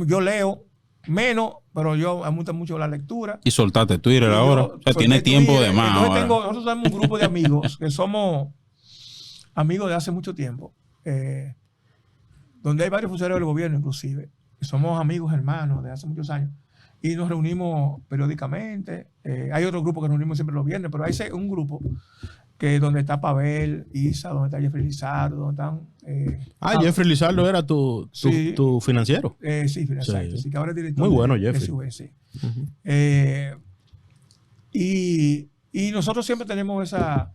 yo leo menos, pero yo me gusta mucho la lectura. Y soltaste Twitter Y yo ahora. O sea, solté tiene tiempo Twitter. de más Entonces ahora. nosotros tenemos un grupo de amigos que somos amigos de hace mucho tiempo, donde hay varios funcionarios del gobierno inclusive. Somos amigos hermanos de hace muchos años. Y nos reunimos periódicamente. Hay otro grupo que nos reunimos siempre los viernes, pero hay un grupo que donde está Pavel, Isa, donde está Jeffrey Lizardo, donde están... Jeffrey Lizardo era tu financiero. sí, exacto. Sí, que ahora es director Muy bueno, de Jeffrey. SUV, sí. Y nosotros siempre tenemos esa...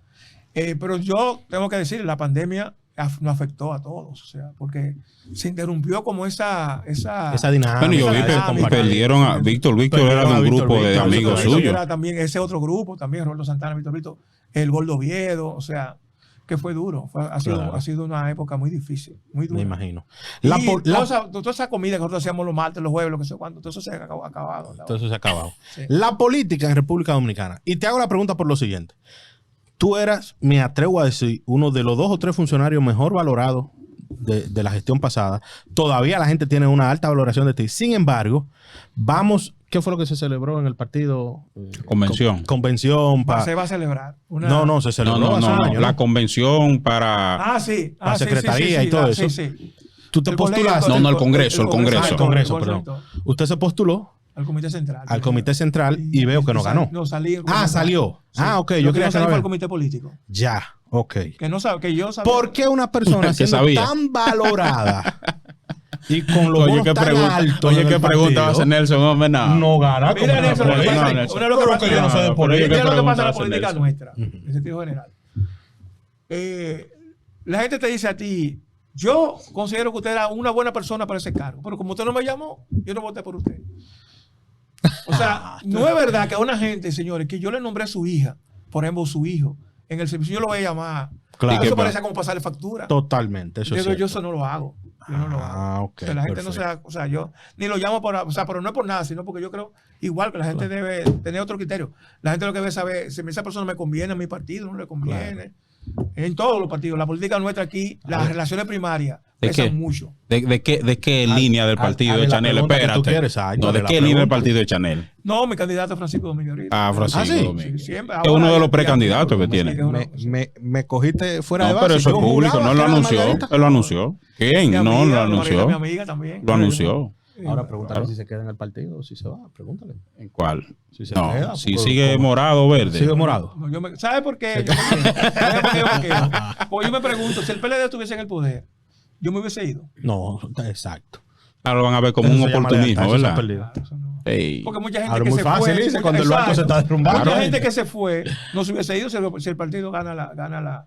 pero yo tengo que decir, la pandemia nos afectó a todos, o sea, porque se interrumpió como esa dinámica. Bueno, yo vi esa que dinámica. perdieron a Víctor. Víctor Perdieron era de a un Víctor grupo de Víctor. amigos Víctor suyos. era también ese otro grupo, también Roberto Santana, Víctor Vito, el Gordo Viedo, o sea, que fue duro. Claro. Ha sido una época muy difícil, muy dura. Me imagino. Y toda esa comida que nosotros hacíamos los martes, los jueves, lo que sea, cuando todo eso se ha acabado. Todo eso se ha acabado. Sí. La política en República Dominicana. Y te hago la pregunta por lo siguiente. Tú eras, me atrevo a decir, uno de los 2 o 3 funcionarios mejor valorados de la gestión pasada. Todavía la gente tiene una alta valoración de ti. Sin embargo, ¿qué fue lo que se celebró en el partido? Convención. Convención. Se va a celebrar. No, se celebró hace un año, La ¿no? convención para... Sí. La secretaría y todo eso. Sí. Tú te El postulaste. No, el Congreso, el Congreso. El Congreso, perdón. Usted se postuló Al Comité Central. al Comité Central y veo que no ganó. No, salí. Salió. Sí. Ok. Lo Yo que quería no salí fue saber. al Comité Político. Ya, ok. Que no sabe, que yo sabía. ¿Por qué una persona Que siendo sabía. tan valorada y con los Oye, bonos qué tan pregunta, altos oye, en qué el pregunta va a hacer partido, Nelson, hombre, no. no gana? Mira, como Nelson, la lo que política? pasa- Nelson. ahora lo que Pero pasa- que yo no sé de pero política. ¿Qué es lo que pregunta pasa en la hace política Nelson? nuestra? En sentido general. La gente te dice a ti, yo considero que usted era una buena persona para ese cargo, pero como usted no me llamó, yo no voté por usted. O sea, no es verdad que a una gente, señores, que yo le nombré a su hija, por ejemplo, su hijo, en el servicio yo lo voy a llamar. Claro. Eso ¿Y qué parece como pasarle factura. Totalmente, eso es Yo cierto. eso no lo hago. Yo no lo hago. Ok, O sea, la gente no perfecto. o sea, yo ni lo llamo pero no es por nada, sino porque yo creo igual que la gente debe tener otro criterio. La gente lo que debe saber si esa persona me conviene a mi partido, no le conviene. En todos los partidos, la política nuestra aquí, las relaciones primarias ¿De pesan qué? mucho. ¿De qué línea del partido hazle de la Chanel? pregunta que tú Espérate. quieres, exacto, No, ¿de hazle qué la línea del pregunta. partido de Chanel? No, mi candidato es Francisco Domingo Ortiz. Francisco sí? Domínguez. Sí, siempre. Es uno Ahora de los ya- precandidatos que sí, tiene. que es uno- Me cogiste fuera de No, base. pero eso es Yo público, juraba no que lo era anunció. Margarita. Él lo anunció. ¿Quién? mi No, amiga, lo Margarita, anunció. mi amiga también. Lo anunció. Ahora pregúntale Claro. si se queda en el partido o si se va. Pregúntale. ¿En cuál? Si se No, queda, si porque- sigue ¿cómo? morado o verde. Sigue morado. No, ¿sabe por qué? Yo me quedo? ¿Sabe por qué yo me quedo? Porque yo me pregunto, si el PLD estuviese en el poder, yo me hubiese ido. No, exacto. Ahora lo van a ver como Eso un se llama oportunismo, lealtad, eso se ha ¿verdad? perdido. Claro, eso no. Ey. Porque mucha gente Ahora que muy se fácil, fue, dice, cuando el barco se está exacto. derrumbando. Mucha gente que se fue no se hubiese ido si el partido gana la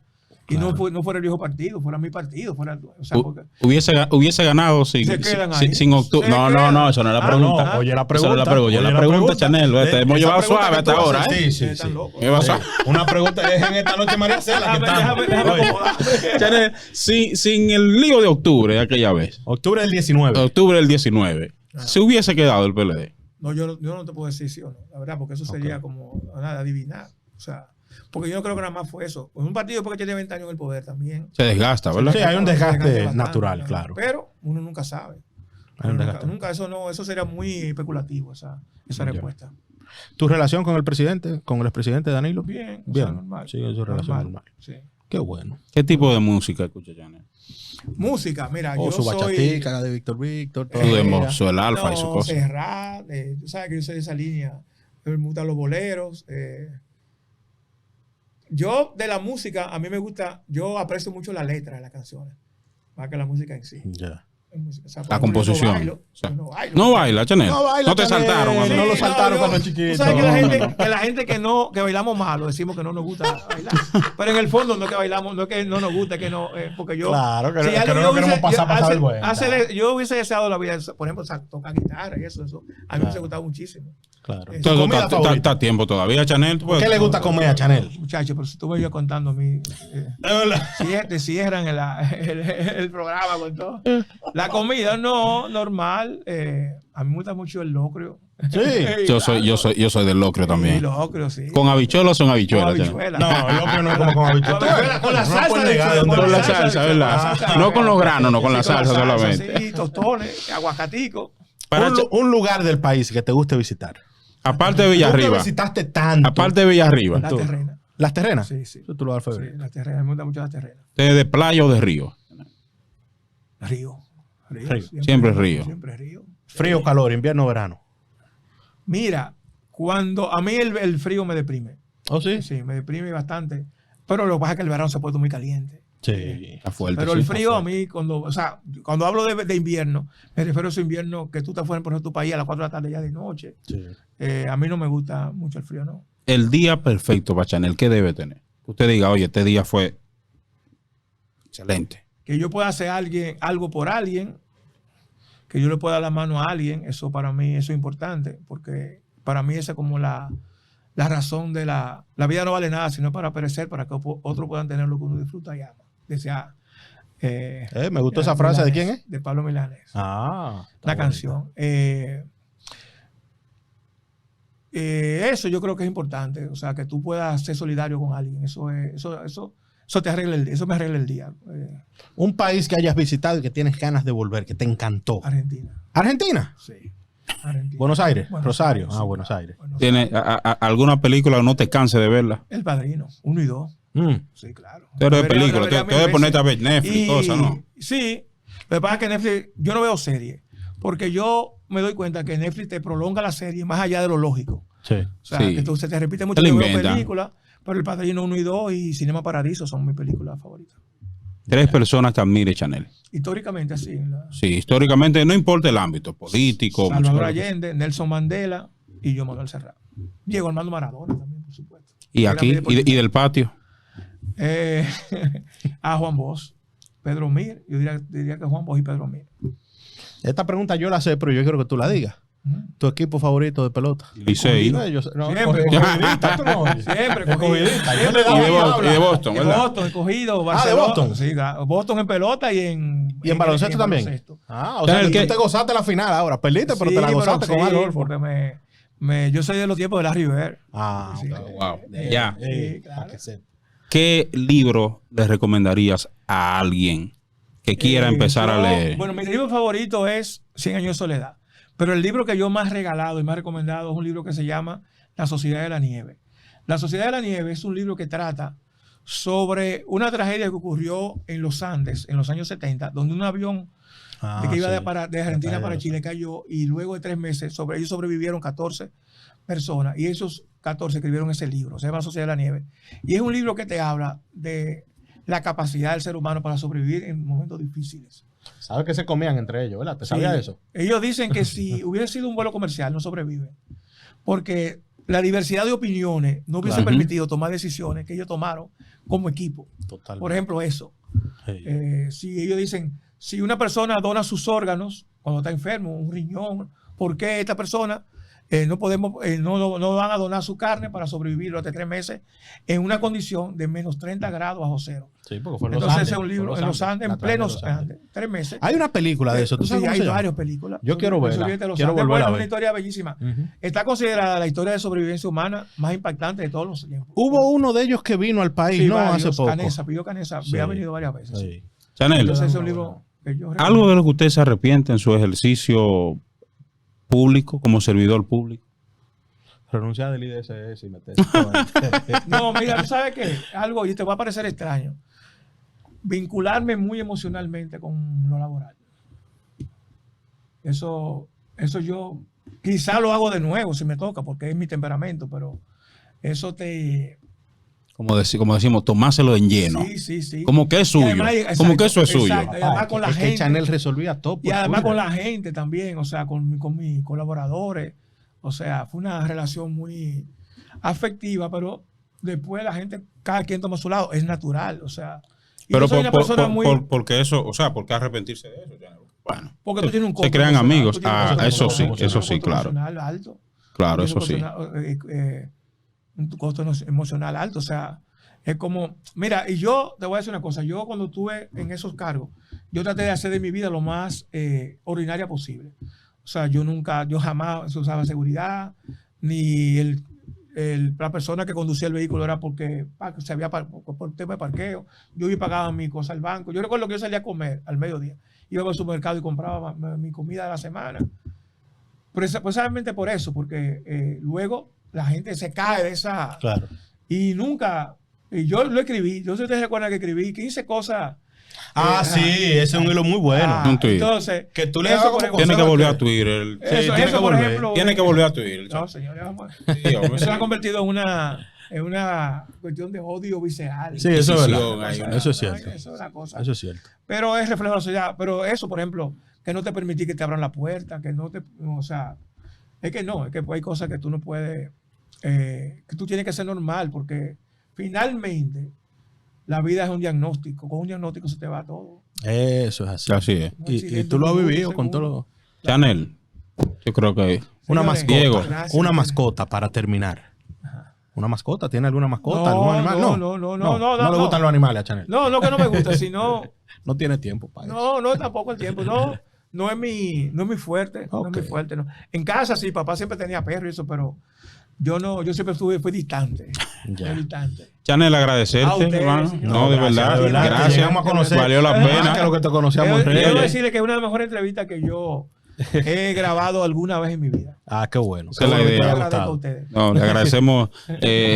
y no fuera el viejo partido, fuera mi partido, fuera, o sea, porque Hubiese ganado sin, Se quedan ahí. sin octubre. Se No, quedan. eso no es la Ah, pregunta. no, oye la Esa pregunta. no es la pregunta. Oye, la pregunta, Chanel. Te hemos Esa llevado pregunta suave que hasta tú ahora, haces, ¿eh? Sí, Están sí. locos. ¿Qué pasó? Una pregunta es en esta noche María Cela. que estamos. Déjame Oye, acomodarme. Chanel, sin el lío de octubre de aquella vez, octubre del 19. octubre del 19, se hubiese quedado el PLD. No, yo no te puedo decir sí o no, la verdad, porque eso sería como nada, adivinar. O sea, porque yo no creo que nada más fue eso. Un partido porque tiene 20 años en el poder también. Se desgasta, ¿verdad? Sí, hay un desgaste bastante, natural, claro. Pero uno nunca sabe. Hay un Uno desgaste. nunca, eso sería muy especulativo, esa respuesta. ¿Tu relación con el presidente, con el expresidente Danilo? Bien, Bien. o sea, normal. Sí, es su relación normal. Sí. Qué bueno. ¿Qué tipo de música escucha Chanel? Música, mira, O yo su soy... bachatica de Víctor Víctor. Su demo, su el alfa y su No, cosa. Serrat, tú sabes que yo soy de esa línea. Me gustan los boleros. Yo, de la música, a mí me gusta, yo aprecio mucho la letra de las canciones, más que la música en sí. Ya. O sea, por La ejemplo, composición. yo O sea, no bailo. No baila, Chanel. No baila, te Chanel. saltaron. Sí, amigo. no lo saltaron yo- cuando tú chiquito. sabes que la gente que bailamos malo, decimos que no nos gusta bailar. Pero en el fondo no es que bailamos, no es que no nos gusta, es que no, porque yo... Claro, que, si que algo no yo lo queremos hubiese- pasar para saber hace- bueno. hace- yo hubiese deseado la vida, por ejemplo, tocar guitarra y eso. A mí me hubiese gustado muchísimo. Claro. Eso. ¿Tu comida favorita? Está a tiempo todavía, Chanel. Pues, ¿Qué le gusta comer a Chanel? Muchachos, pero si tú me ibas contando a mí, Es verdad. te cierran el programa con todo. La comida, no, normal. A mí me gusta mucho el locrio. Sí. Yo soy del locrio también. El locrio, sí. ¿Con habichuelas o son Con habichuelas? Chanel? habichuela. No, el locrio no es como con habichuelas. Con la No salsa puedes de negar de habichuela, dónde Con la viene. salsa, ¿verdad? salsa. No con los granos, no, con la Sí, con salsa solamente. Sí, tostones, aguacatico. Para Un lugar del país que te guste visitar. aparte de Tú que Villarriba. visitaste tanto. Aparte de Villarriba. La Tú. terrena. ¿Las terrenas? Sí, sí. Eso es tu lugar Sí, favorito. la terrena. Me gusta mucho la terrena. ¿Usted de playa o de río? Río. Río. Siempre río. Siempre río. Frío, calor, invierno, verano. Mira, cuando a mí el frío me deprime. ¿Oh, sí? Sí, me deprime bastante. Pero lo que pasa es que el verano se ha puesto muy caliente. Sí. Está fuerte. Pero sí. el frío a mí, cuando hablo de invierno, me refiero a ese invierno que tú estás fuera, por ejemplo, tu país a las 4 de la tarde ya de noche. Sí. A mí no me gusta mucho el frío, ¿no? El día perfecto para Chanel, ¿qué debe tener? Usted diga, oye, este día fue excelente. Que yo pueda hacer algo por alguien, que yo le pueda dar la mano a alguien, eso para mí eso es importante, porque para mí esa es como la razón de la vida no vale nada, sino para perecer, para que otros puedan tener lo que uno disfruta y ama. Decía, Me gustó esa frase. ¿De quién es? De Pablo Milanés. Ah. está Una bonita. canción. Eso yo creo que es importante, o sea, que tú puedas ser solidario con alguien, eso te arregla eso me arregla el día. Un país que hayas visitado y que tienes ganas de volver, que te encantó. Argentina, ¿Argentina? sí. Argentina. Buenos Aires, Rosario. sí, Buenos claro. Aires. Buenos ¿Tiene Aires. alguna película que no te canse de verla? El Padrino, 1 y 2. Sí, claro. Pero de La vería película, mil te debes ponerte a ver veces. Netflix y cosas, ¿no? Sí, lo que pasa es que Netflix, yo no veo series, porque yo me doy cuenta que Netflix te prolonga la serie más allá de lo lógico. Sí. O sea, Sí. que se te repite mucho. Te lo Yo veo inventan. películas, pero El Padrino 1 y 2 y Cinema Paradiso son mis películas favoritas. 3 personas que admire Chanel. Históricamente así. Sí, históricamente, no importa el ámbito, político. Salvador musical. Allende, Nelson Mandela y yo Manuel Serrat. Diego Armando Maradona también, por supuesto. Y aquí, y del patio. A Juan Bosch, Pedro Mir, yo diría que Juan Bosch y Pedro Mir. Esta pregunta yo la sé, pero yo quiero que tú la digas. ¿Tu equipo favorito de pelota? Licey. No, Siempre. escogidista, tú no. Siempre Escogidista. Yo Siempre. le daba Y de diabla. Boston, y de Boston, De ¿verdad? Boston, escogido, de Barcelona. Boston. Sí, Boston en pelota y en baloncesto también. baloncesto. Ah, o sea, ¿El que qué? tú te gozaste la final ahora. Perdiste, pero Sí, te la gozaste pero con sí, Al Horford. porque yo soy de los tiempos de Larry Bird. Ah, Sí. ok. Wow. Ya. Sí, claro. Para que sepa. ¿Qué libro le recomendarías a alguien que quiera empezar a leer? Bueno, mi libro favorito es 100 años de soledad. Pero el libro que yo más regalado y más recomendado es un libro que se llama La Sociedad de la Nieve. La Sociedad de la Nieve es un libro que trata sobre una tragedia que ocurrió en los Andes en los años 70, donde un avión de que iba de Argentina para Chile cayó y luego de 3 meses ellos sobrevivieron 14 personas y esos 14 escribieron ese libro, se llama La Sociedad de la Nieve. Y es un libro que te habla de la capacidad del ser humano para sobrevivir en momentos difíciles. ¿Sabes que se comían entre ellos, verdad? ¿Te sabías Sí. eso? Ellos dicen que si hubiera sido un vuelo comercial no sobrevive. Porque la diversidad de opiniones no hubiese Claro. permitido tomar decisiones que ellos tomaron como equipo. Total. Por ejemplo, eso. Sí. Si ellos dicen, si una persona dona sus órganos cuando está enfermo, un riñón, ¿por qué esta persona no van a donar su carne para sobrevivir durante 3 meses en una condición de menos 30 grados bajo cero? Sí, porque fue en los Entonces Andes, ese es un libro fue en los Andes, la en tragedia de plenos los Andes. Andes, 3 meses. Hay una película de eso. ¿Tú sabes Sí, cómo hay se llama? varias películas. Yo quiero verla. Sobrevivientes de los Quiero Andes. volverla a Bueno, ver. una historia bellísima. Ujú. Está considerada la historia de sobrevivencia humana más impactante de todos los tiempos. Hubo uno de ellos que vino al país, Sí, ¿no? varios. Hace poco. Canesa, pidió Canesa. Sí. Ha venido varias veces. sí. Sí. Chanel, Entonces es un libro que yo ¿algo de lo que usted se arrepiente en su ejercicio público, como servidor público? Renunciar del IDSS y meterse. No, mira, tú sabes que algo, y te va a parecer extraño, vincularme muy emocionalmente con lo laboral. Eso yo quizá lo hago de nuevo si me toca, porque es mi temperamento, pero eso te... Como decimos, tomárselo en lleno. Sí. Como que es Y suyo. además, Como que eso es suyo. exacto, y además con la es que gente. Chanel resolvía todo. Y además con la gente también, o sea, con mis colaboradores. O sea, fue una relación muy afectiva, pero después la gente, cada quien toma su lado, es natural, o sea. Y Pero yo soy una persona muy... porque eso, o sea, ¿por qué arrepentirse de eso? Chanel? Bueno, Porque tú tienes un costo se crean emocional, amigos. tú tienes un Ah, costo eso sí, emocional, eso sí, un costo claro. emocional alto. Claro, Tú eso sí. tienes un costo emocional alto, o sea, es como, mira, y yo te voy a decir una cosa, yo cuando estuve en esos cargos, yo traté de hacer de mi vida lo más ordinaria posible. O sea, yo jamás usaba seguridad, ni la persona que conducía el vehículo era porque se había por tema de parqueo. Yo iba y pagaba mi cosa al banco. Yo recuerdo que yo salía a comer al mediodía. Iba al supermercado y compraba mi comida de la semana. Precisamente por eso, porque luego la gente se cae de esa... Claro. Y nunca... Y yo lo escribí. Yo sé si ustedes recuerdan que escribí 15 cosas... Sí, ese es un hilo muy bueno. Un tuit. Entonces... Que tú le eso, hagas por como ejemplo, Tiene que volver a Twitter. Eso, tiene que por volver. ejemplo... Tiene que volver a Twitter. No, señor, vamos. Sí, hombre, Eso se sí. ha convertido en una cuestión de odio visceral. Sí, eso es Decisión, verdad. hay Eso es cierto. Eso es una cosa. Eso es cierto. Pero es reflejo de la sociedad. Pero eso, por ejemplo, que no te permití que te abran la puerta, que no te... O sea, es que hay cosas que tú no puedes... que tú tienes que ser normal, porque finalmente la vida es un diagnóstico. Con un diagnóstico se te va todo. Eso es así. Así es. Un Y accidente tú lo has muy vivido seguro. con todo lo... Chanel, yo creo que Una Señores, Diego. mascota. gracias. Una mascota para terminar. ¿Una mascota? ¿Tiene alguna mascota? ¿Algún animal? No le gustan los animales a Chanel. No que no me gusta, sino... No tiene tiempo para eso. No, tampoco el tiempo. No es mi fuerte. No Ok. es mi fuerte, no. En casa sí, papá siempre tenía perro y eso, pero yo siempre fui distante. Ya. Muy distante. Chanel, A agradecerte, ustedes, hermano. señor. No, de verdad, de verdad, que gracias. llegamos a conocer. Valió la Además, pena. Que lo que te conocíamos en Quiero redes. decirle que es una de las mejores entrevistas que yo he grabado alguna vez en mi vida. Ah, qué bueno. Esa es la Qué bueno que idea. te haya Yo agradezco a gustado. ustedes. No, le agradecemos,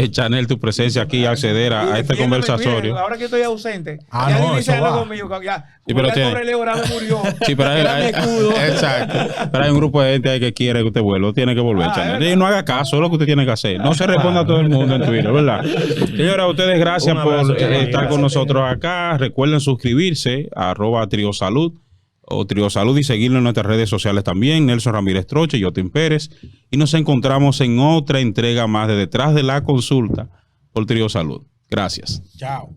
Chanel, tu presencia aquí, acceder a este Defiéndeme, conversatorio. miren, ahora que estoy ausente, Ah, ya no, ni eso se habla va. conmigo. Ya, Sí, como pero ya tiene- el pobre Leo Grande murió. Sí, pero era mi escudo. exacto. Pero hay un grupo de gente ahí que quiere que usted vuelva. Tiene que volver, Ah, Chanel. ¿verdad? Y no haga caso, es lo que usted tiene que hacer. No se responda a todo el mundo en Twitter, ¿verdad? Señora, a ustedes gracias Un abrazo, por Chanel. estar con nosotros acá. Recuerden suscribirse a @triosalud o Triosalud y seguirnos en nuestras redes sociales también. Nelson Ramírez Troche, Yotin Pérez. Y nos encontramos en otra entrega más de Detrás de la Consulta por Triosalud. Gracias. Chao.